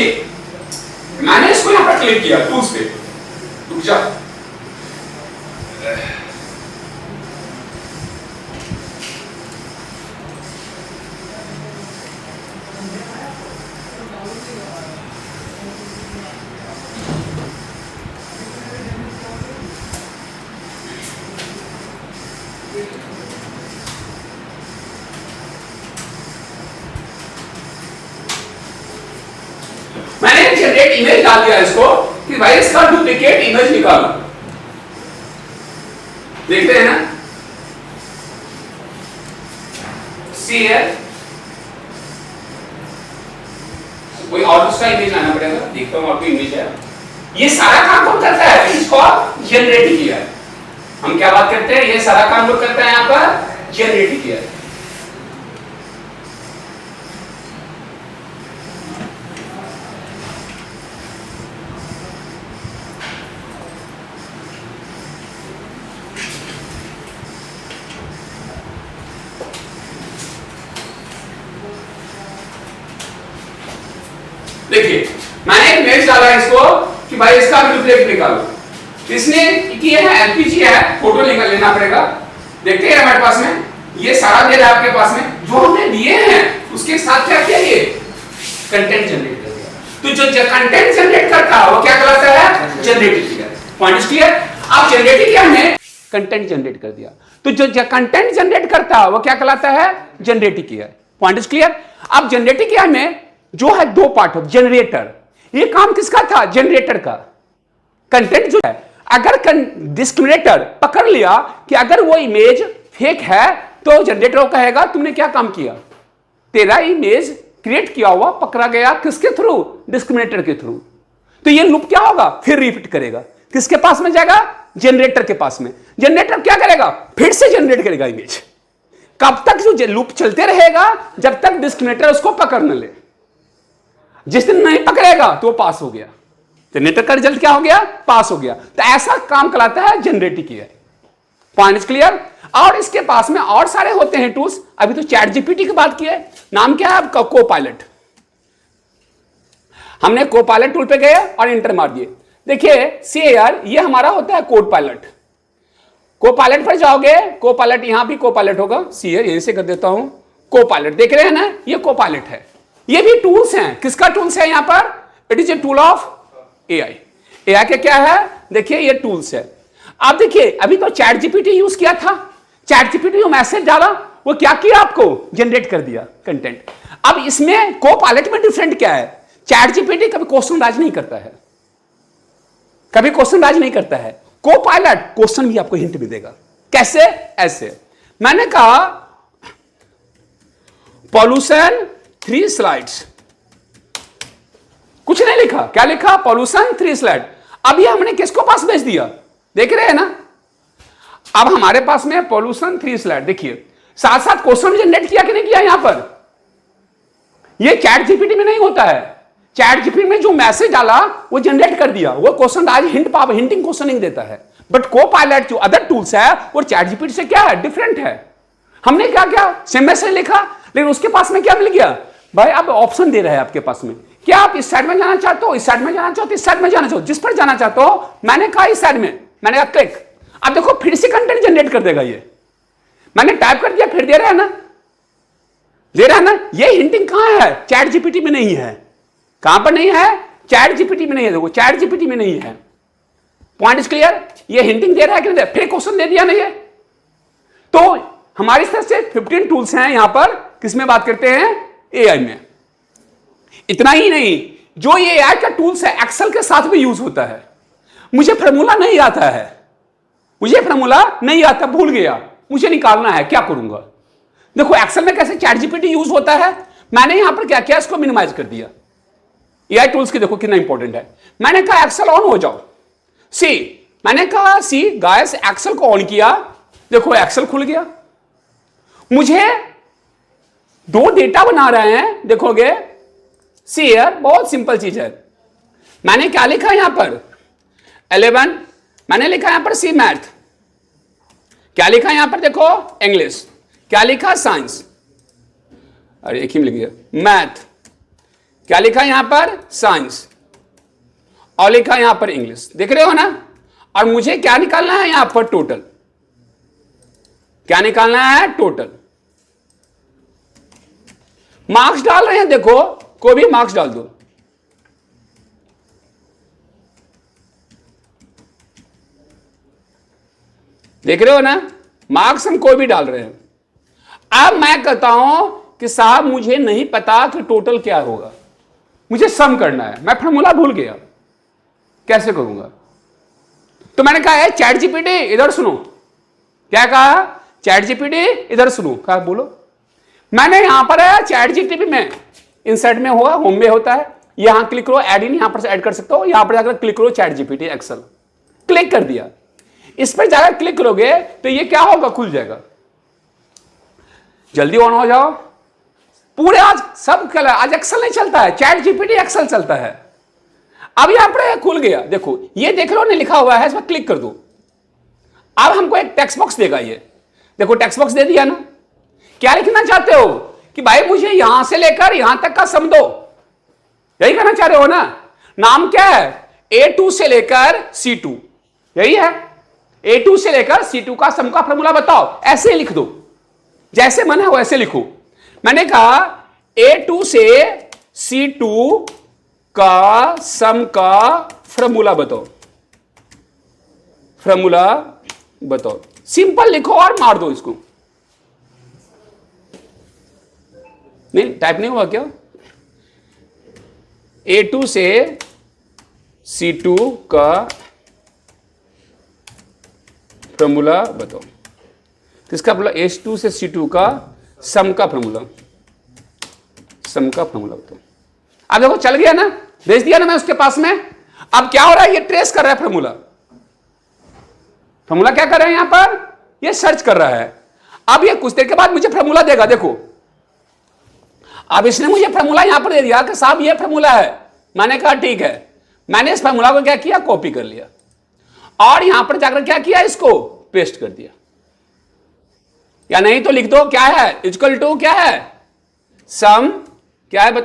मैंने इसको यहां पर क्लिक किया टूल्स पे, रुक जा। डुप्लीकेट इमेज डाल दिया इसको कि भाई इसका डुप्लीकेट इमेज निकालो। देखते हैं ना, सी है, कोई और दूसरा इमेज लाना पड़ेगा, देखता हूं और कोई इमेज है। ये सारा काम कौन करता है? इसको जनरेट किया है। हम क्या बात करते हैं? ये सारा काम कौन करता है? यहां पर जनरेट किया है। देखिए मैंने एक इमेज डाला इसको कि भाई इसका डुप्लीकेट निकालो। इसने किया है एलपीजी है, फोटो निकाल लेना पड़ेगा। देखते हैं हमारे पास में ये सारा दे रहा है आपके पास में, जो हमने दिए हैं उसके साथ क्या किया? ये कंटेंट जनरेट कर दिया। तो जो कंटेंट जनरेट करता है वो क्या कहलाता है? जनरेटिव किया। Point is clear? आप जनरेटिव किया हमने कंटेंट जनरेट कर दिया, तो जो कंटेंट जनरेट करता है वो क्या कहलाता है? जनरेटिव किया। Point is clear? आप जनरेटिव किया में जो है दो पार्ट ऑफ जनरेटर, ये काम किसका था? जनरेटर का। कंटेंट जो है, अगर डिस्क्रिमिनेटर पकड़ लिया कि अगर वो इमेज फेक है तो जनरेटर कहेगा तुमने क्या काम किया, तेरा इमेज क्रिएट किया हुआ पकड़ा गया किसके थ्रू? डिस्क्रिमिनेटर के थ्रू। तो ये लूप क्या होगा? फिर रिपीट करेगा। किसके पास में जाएगा? जनरेटर के पास में। जनरेटर क्या करेगा? फिर से जनरेट करेगा इमेज। कब तक जो लूप चलते रहेगा? जब तक डिस्क्रिमिनेटर उसको पकड़ न ले। जिस दिन नहीं पकड़ेगा तो वो पास हो गया, जनरेटर का रिजल्ट क्या हो गया? पास हो गया। तो ऐसा काम कहलाता है जनरेटिव किया। Point is clear? और इसके पास में और सारे होते हैं टूल्स। अभी तो चैट जीपीटी की बात की है, नाम क्या है आपका? कोपायलट। हमने कोपायलट टूल पे गए और इंटर मार दिए। देखिए सीएआर ये हमारा होता है कोड पायलट। कोपायलट पर जाओगे, कोपायलट यहां भी कोपायलट होगा, सीएआर यहीं से कर देता हूं। कोपायलट देख रहे हैं ना, ये कोपायलट है। ये भी टूल्स हैं। किसका टूल्स है यहां पर? It is a tool of AI. AI के क्या है? देखिए ये टूल्स है। आप देखिए अभी तो चैट जीपीटी यूज किया था, चैट जीपीटी जो मैसेज डाला वो क्या किया? आपको जनरेट कर दिया कंटेंट। अब इसमें कोपायलट में डिफरेंट क्या है? चैट जीपीटी कभी क्वेश्चन राज नहीं करता है, कभी क्वेश्चन राज नहीं करता है। कोपायलट क्वेश्चन भी आपको हिंट भी देगा। कैसे? ऐसे मैंने कहा पॉल्यूशन 3 स्लाइड्स, कुछ नहीं लिखा। क्या लिखा? Pollution 3 slide. अब ये हमने किसको पास भेज दिया? देख रहे हैं ना, अब हमारे पास में पॉल्यूशन 3 स्लाइड। देखिए साथ साथ क्वेश्चन जनरेट किया कि नहीं किया? यहां पर ये चैट जीपीटी में नहीं होता है। चैट जीपीटी में जो मैसेज डाला वो जनरेट कर दिया, वो क्वेश्चन आज हिंटिंग क्वेश्चनिंग देता है। बट कोपायलट जो अदर टूल्स है वो चैट जीपीटी से क्या है? डिफरेंट है। हमने क्या क्या सेम मैसेज लिखा, लेकिन उसके पास में क्या मिल गया? भाई अब ऑप्शन दे रहे हैं आपके पास में, क्या आप इस साइड में जाना चाहते हो, इस साइड में जाना चाहते हो, इस साइड में जाना चाहते हो, जिस पर जाना चाहते हो। मैंने कहा इस साइड में, मैंने कहा क्लिक। अब देखो फिर से कंटेंट जनरेट कर देगा। ये मैंने टाइप कर दिया, फिर दे रहा है ना, दे रहा है ना। ये हिंटिंग कहां है? चैट जीपीटी में नहीं है। कहां पर नहीं है? चैट जीपीटी में नहीं है। देखो चैट जीपीटी में नहीं है। Point is clear? ये हिंटिंग दे रहा है कि नहीं? फिर क्वेश्चन दे दिया नहीं है। तो हमारी तरफ से 15 टूल्स हैं यहां पर। किसमें बात करते हैं? एआई में। इतना ही नहीं, जो ये एआई का टूल्स है एक्सेल के साथ भी यूज होता है। मुझे फॉर्मूला नहीं आता है, मुझे फॉर्मूला नहीं आता, भूल गया, मुझे निकालना है, क्या करूंगा? देखो एक्सेल में कैसे चैट जीपीटी यूज होता है। मैंने यहां पर क्या किया? इसको मिनिमाइज कर दिया। एआई टूल्स की देखो कितना इंपॉर्टेंट है। मैंने कहा एक्सेल ऑन हो जाओ। सी, मैंने कहा सी गाइस एक्सेल को ऑन किया, देखो एक्सेल खुल गया। मुझे 2 डेटा बना रहे हैं, देखोगे सी हियर, बहुत सिंपल चीज है। मैंने क्या लिखा यहां पर? 11। मैंने लिखा यहां पर सी मैथ। क्या लिखा यहां पर? देखो इंग्लिश। क्या लिखा? साइंस। अरे एक ही मिल गया। मैथ। क्या लिखा यहां पर? साइंस। और लिखा यहां पर इंग्लिश। देख रहे हो ना? और मुझे क्या निकालना है यहां पर? टोटल। क्या निकालना है? टोटल। मार्क्स डाल रहे हैं, देखो कोई भी मार्क्स डाल दो। देख रहे हो ना? मार्क्स हम कोई भी डाल रहे हैं। अब मैं कहता हूं कि साहब मुझे नहीं पता कि टोटल क्या होगा, मुझे सम करना है, मैं फॉर्मूला भूल गया, कैसे करूंगा? तो मैंने कहा है चैट जीपीटी इधर सुनो। क्या कहा? चैट जीपीटी इधर सुनो। कहा बोलो। मैंने यहां पर है चैट जीपीटी में, इंसर्ट में होगा, होम में होता है, यहां क्लिक करो, ऐड इन, यहां पर से ऐड कर सकते हो, यहां पर जाकर क्लिक करो चैट जीपीटी एक्सेल, क्लिक कर दिया। इस पर जाकर क्लिक करोगे तो ये क्या होगा? खुल जाएगा। जल्दी ऑन हो जाओ। पूरे आज सब कल, आज एक्सेल नहीं चलता है, चैट जीपीटी एक्सेल चलता है। अब यहां पर खुल गया, देखो ये देख लो, नहीं लिखा हुआ है, इसमें क्लिक कर दो। अब हमको एक टेक्स्ट बॉक्स देगा, ये देखो टेक्स्ट बॉक्स दे दिया ना। क्या लिखना चाहते हो कि भाई मुझे यहां से लेकर यहां तक का सम दो, यही कहना चाह रहे हो ना? नाम क्या है? A2 से लेकर C2, यही है। A2 से लेकर C2 का सम का फॉर्मूला बताओ। ऐसे लिख दो, जैसे मन है वैसे लिखो। मैंने कहा A2 से C2 का सम का फॉर्मूला बताओ, फॉर्मूला बताओ। सिंपल लिखो और मार दो इसको। नहीं टाइप नहीं हुआ क्या? A2 से C2 का फॉर्मूला बताओ। किसका फॉर्मूला? A2 से C2 का सम का फॉर्मूला, सम का फॉर्मूला बताओ। अब देखो चल गया ना, भेज दिया ना मैं उसके पास में। अब क्या हो रहा है? ये ट्रेस कर रहा है फॉर्मूला। फॉर्मूला क्या कर रहा है? यहां पर ये सर्च कर रहा है। अब ये कुछ देर के बाद मुझे फॉर्मूला देगा। देखो अब इसने मुझे फॉर्मूला यहां पर दे दिया कि साहब ये फॉर्मूला है। मैंने कहा ठीक है। मैंने इस फॉर्मूला को क्या किया? कॉपी कर लिया और यहां पर जाकर क्या किया? इसको पेस्ट कर दिया। या नहीं तो लिख दो, क्या है? इक्वल टू क्या है? सम क्या है?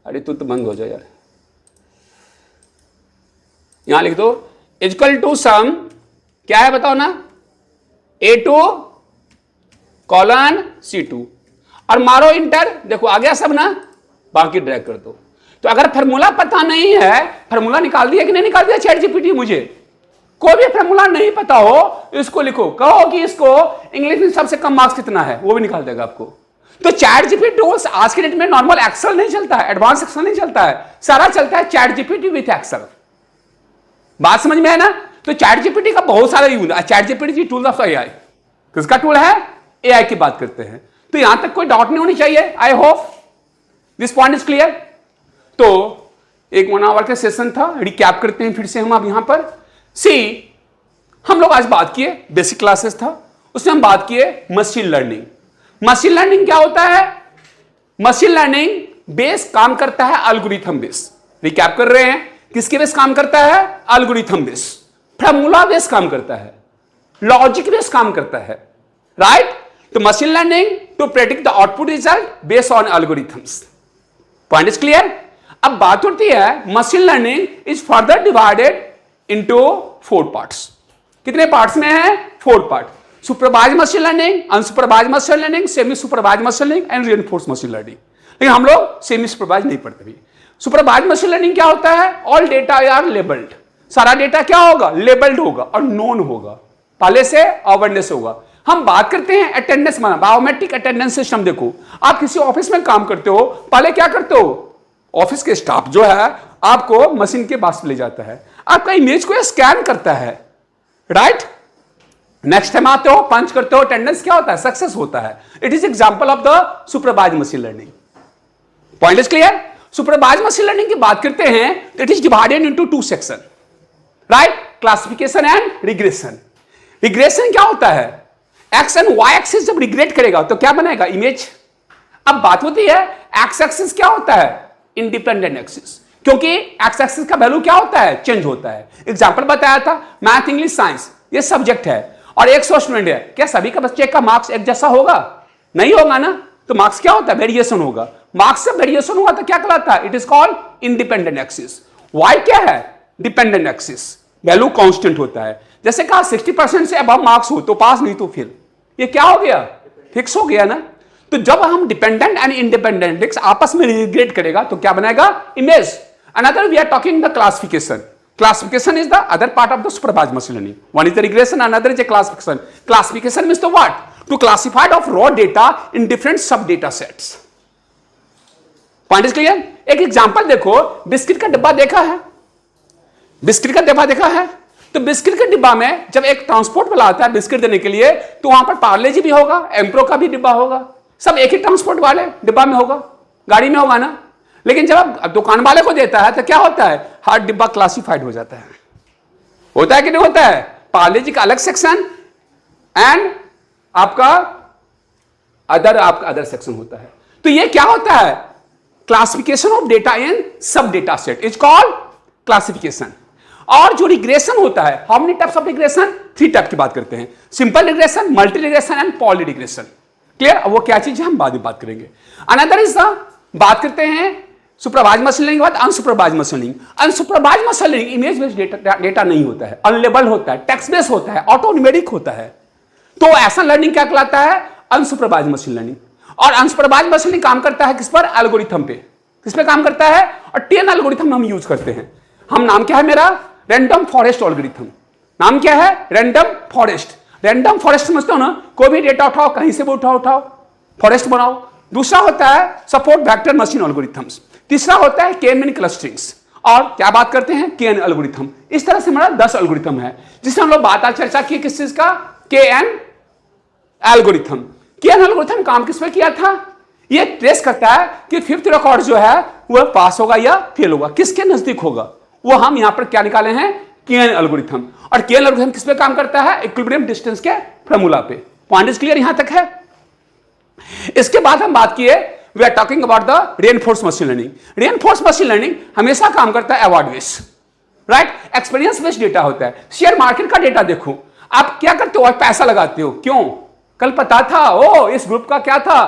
अरे तू तो बंद हो जाओ यार। यहां लिख दो इक्वल टू सम क्या है बताओ ना? A2 कॉलन C2 और मारो इंटर। देखो आ गया सब ना, बाकी ड्रैग कर दो। तो अगर फॉर्मूला पता नहीं है, फॉर्मूला निकाल दिया कि नहीं निकाल दिया चैट जीपीटी? मुझे कोई भी फॉर्मूला नहीं पता हो, इसको लिखो, कहो कि इसको इंग्लिश में सबसे कम मार्क्स कितना है, वो भी निकाल देगा आपको। तो चैट जीपीटी टूल्स आज के डेट में नॉर्मल एक्सेल नहीं चलता है, एडवांस एक्सेल नहीं चलता है, सारा चलता है चैट जीपीटी विथ एक्सेल। बात समझ में है ना? तो चैट जीपीटी का बहुत सारा यूज है। Chat GPT tool of AI, किसका टूल है? एआई की बात करते हैं। तो यहां तक कोई डाउट नहीं होनी चाहिए। I hope this point is clear. तो एक 1 आवर का सेशन था, रिकैप करते हैं फिर से हम। अब यहां पर सी हम लोग आज बात किए, बेसिक क्लासेस था, उसमें हम बात किए मशीन लर्निंग। मशीन लर्निंग क्या होता है? मशीन लर्निंग बेस काम करता है एल्गोरिथम बेस। रिकैप कर रहे हैं, किसके बेस काम करता है? Algorithm base. फॉर्मूला बेस काम करता है, लॉजिक बेस काम करता है, राइट? तो machine learning to predict the output result based on algorithms. Point is clear? अब बात होती है machine learning is further divided into 4 parts. कितने पार्ट्स में है? 4 part. Supervise machine learning, unsupervise machine learning, semi supervise machine learning and reinforce machine learning. लेकिन हम लोग सेमी सुपरवाइज नहीं पढ़ते भी। सुपरवाइज मशीन लर्निंग क्या होता है? All data are labelled. सारा डेटा क्या होगा? लेबल्ड होगा और नोन होगा, पहले से अवेयरनेस होगा। हम बात करते हैं अटेंडेंस, माना बायोमेट्रिक अटेंडेंस सिस्टम। देखो आप किसी ऑफिस में काम करते हो, पहले क्या करते हो? ऑफिस के स्टाफ जो है आपको मशीन के पास ले जाता है, आपका इमेज को स्कैन करता है, राइट? नेक्स्ट टाइम आते हो, पंच करते हो, अटेंडेंस क्या होता है? सक्सेस होता है। It is example of the supervise machine learning. Point is clear? Supervise machine learning की बात करते हैं तो it is divided into 2 section, right? Classification and regression. Regression क्या होता है? एक्स एंड वाई एक्सिस जब रिग्रेट करेगा तो क्या बनेगा? इमेज। अब बात होती है एक्स एक्सिस क्या होता है? इंडिपेंडेंट एक्सिस, क्योंकि एक्स एक्सिस का वैल्यू क्या होता है? चेंज होता है। एग्जांपल बताया था, मैथ, इंग्लिश, साइंस ये सब्जेक्ट है और 100 स्टूडेंट है, क्या सभी का बच्चे का मार्क्स एक जैसा होगा? नहीं होगा ना। तो मार्क्स क्या होता है? वेरिएशन होगा। मार्क्स से वेरिएशन हुआ तो क्या कहलाता है? It is called independent axis. Y क्या है? Dependent axis. वैल्यू कांस्टेंट होता है। जैसे कहा 60% से अबव मार्क्स हो तो पास, नहीं तो फेल। ये क्या हो गया? फिक्स हो गया ना। तो जब हम डिपेंडेंट एंड इंडिपेंडेंट आपस में रिग्रेट करेगा तो क्या बनेगा? Image. Another we are talking the classification. Classification is the other part of the supervised machine learning. One is the regression, another is a classification. Classification means the what? To classify of raw data in different sub data sets. Point is clear? एक example देखो, biscuit का डिब्बा देखा है, biscuit का डिब्बा देखा है, तो बिस्किट के डिब्बा में जब एक ट्रांसपोर्ट वाला आता है बिस्किट देने के लिए, तो वहां पर पार्ले जी भी होगा, एम्प्रो का भी डिब्बा होगा, सब एक ही ट्रांसपोर्ट वाले डिब्बा में होगा, गाड़ी में होगा ना। लेकिन जब आप दुकान वाले को देता है तो क्या होता है, हर डिब्बा क्लासिफाइड हो जाता है, होता है कि नहीं होता है? पार्ले जी का अलग सेक्शन एंड आपका अदर सेक्शन होता है। तो ये क्या होता है, क्लासिफिकेशन ऑफ डेटा इन सब data set is called classification. और जो रिग्रेशन होता है, how many types of regression? 3 type की बात करते हैं, simple regression, multi regression and poly regression. Clear? वो क्या चीज है हम बाद में बात करेंगे। अनदर इज द, बात करते हैं सुपरवाइज्ड मशीन लर्निंग के बाद unsupervised machine learning. Unsupervised machine learning image based data नहीं होता है, अनलेबल होता है, टेक्स्ट बेस्ड होता है, ऑटो न्यूमेरिक होता है, तो ऐसा लर्निंग क्या कहलाता है, अनसुपरवाइज्ड मशीन लर्निंग। और अनसुपरवाइज्ड मशीन लर्निंग काम करता है किस पर, एल्गोरिथम पे। किस पे काम करता है, और 10 एल्गोरिथम हम यूज करते हैं। हम, नाम क्या है मेरा, रैंडम फॉरेस्ट एल्गोरिथम। नाम क्या है, रैंडम फॉरेस्ट। रैंडम फॉरेस्ट समझते हो ना, कोई भी डेटा उठाओ, कहीं से भी उठाओ, फॉरेस्ट बनाओ। दूसरा होता है सपोर्ट वेक्टर मशीन एल्गोरिथम्स। तीसरा होता है के-मीन क्लस्टरिंग्स। और क्या बात करते हैं, के-एन एल्गोरिथम। इस तरह से हमारा 10 एल्गोरिथम है, जिससे हम लोग बात आज चर्चा की किस चीज का, के-एन एल्गोरिथम। के-एन एल्गोरिथम काम किस पे किया था, ये ट्रेस करता है कि 5th रिकॉर्ड जो है वह पास होगा या फेल होगा, किसके नजदीक होगा, वो हम यहां पर क्या निकाले हैं, के-एन एल्गोरिथम। और के-एन एल्गोरिथम किस पे काम करता है, इक्विलिब्रियम डिस्टेंस के फॉर्मूला पे। पॉइंट इज क्लियर यहां तक है? इसके बाद हम बात किए, we are talking about the reinforce machine learning. Reinforce machine learning हमेशा काम करता है award base, right, experience based data होता है। शेयर मार्केट का डेटा देखो, आप क्या करते हो, पैसा लगाते हो, क्यों, कल पता था ओ इस ग्रुप का क्या था,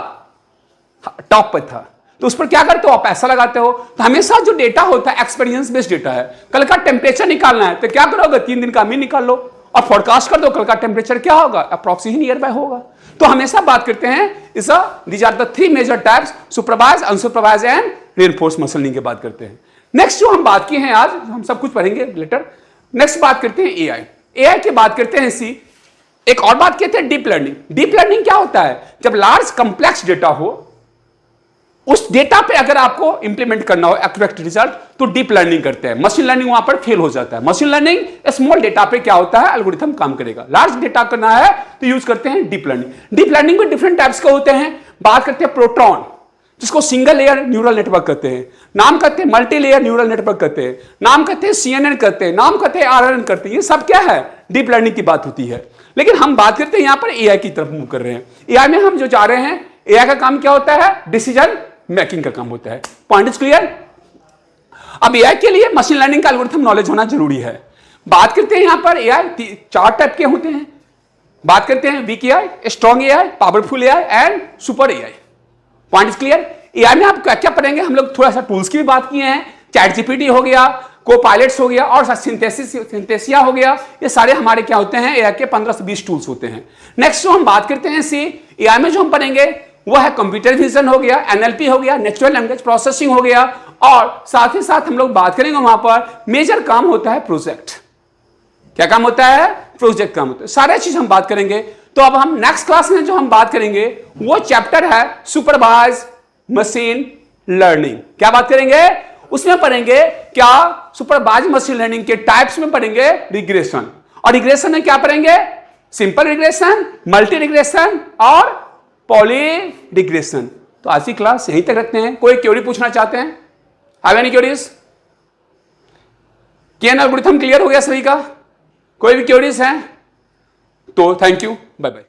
टॉप पे था, तो उस पर क्या करते हो, आप पैसा लगाते हो। तो हमेशा जो डेटा होता है एक्सपीरियंस बेस्ड डेटा है। कल का टेम्परेचर निकालना है तो क्या करोगे, 3 दिन का मीन निकाल लो और फोरकास्ट कर दो, कल का टेम्परेचर क्या होगा, अप्रॉक्सी ही नियर बाय होगा। तो हमेशा बात करते हैं these are the 3 major types, supervise, unsupervise and reinforce machine learning की बात करते हैं। नेक्स्ट जो हम बात किए हैं, आज हम सब कुछ पढ़ेंगे लेटर। नेक्स्ट बात करते हैं एआई। एआई की बात करते हैं सी, एक और बात कहते हैं डीप लर्निंग। डीप लर्निंग क्या होता है, जब लार्ज कंप्लेक्स डेटा हो, उस डेटा पे अगर आपको इंप्लीमेंट करना हो एक्यूरेट रिजल्ट, तो डीप लर्निंग करते हैं। मशीन लर्निंग वहां पर फेल हो जाता है। मशीन लर्निंग स्मॉल डेटा पे क्या होता है, एल्गोरिथम काम करेगा। लार्ज डेटा करना है तो यूज करते हैं डीप लर्निंग। डीप लर्निंग में डिफरेंट टाइप्स के होते हैं। बात करते हैं प्रोटॉन, जिसको सिंगल लेयर न्यूरल नेटवर्क कहते हैं, नाम कहते हैं मल्टी लेयर न्यूरल नेटवर्क कहते हैं, नाम कहते हैं CNN कहते हैं, नाम कहते हैं RNN करते हैं। ये सब क्या है, डीप लर्निंग की बात होती है। लेकिन हम बात करते हैं यहां पर एआई की तरफ मूव कर रहे हैं। एआई में हम जो जा रहे हैं, एआई का काम क्या होता है, डिसीजन मेकिंग का काम होता है। Point is clear? अब एआई के लिए मशीन लर्निंग का एल्गोरिथम नॉलेज होना जरूरी है। बात करते हैं यहां पर एआई 4 टाइप के होते हैं। बात करते हैं weak AI, strong AI, powerful AI and super AI. Point is clear? AI में आप क्या क्या पढ़ेंगे, हम लोग थोड़ा सा टूल्स की भी बात किए हैं। चैट जीपीटी हो गया, कोपायलट्स हो गया और सिंथेसिया हो गया। ये सारे हमारे क्या होते हैं, एआई के 15 से 20 टूल्स होते हैं। नेक्स्ट जो हम बात करते हैं सी, एआई में जो हम पढ़ेंगे वो है कंप्यूटर विजन हो गया, एनएलपी हो गया, नेचुरल लैंग्वेज प्रोसेसिंग हो गया, और साथ ही साथ हम लोग बात करेंगे वहां पर मेजर काम होता है प्रोजेक्ट। क्या काम होता है, प्रोजेक्ट काम होता है। सारे चीज हम बात करेंगे। तो अब हम नेक्स्ट क्लास में जो हम बात करेंगे वो चैप्टर है सुपरवाइज मशीन लर्निंग। क्या बात करेंगे, उसमें पढ़ेंगे क्या, सुपरवाइज मशीन लर्निंग के टाइप्स में पढ़ेंगे रिग्रेशन। और रिग्रेशन में क्या पढ़ेंगे, सिंपल रिग्रेशन, मल्टी रिग्रेशन और पॉली रिग्रेशन। तो आज की क्लास यहीं तक रखते हैं। कोई क्वेरी पूछना चाहते हैं, have any queries? KN algorithm clear हो गया सभी का? कोई भी क्वेरीज हैं तो थैंक यू, बाय बाय।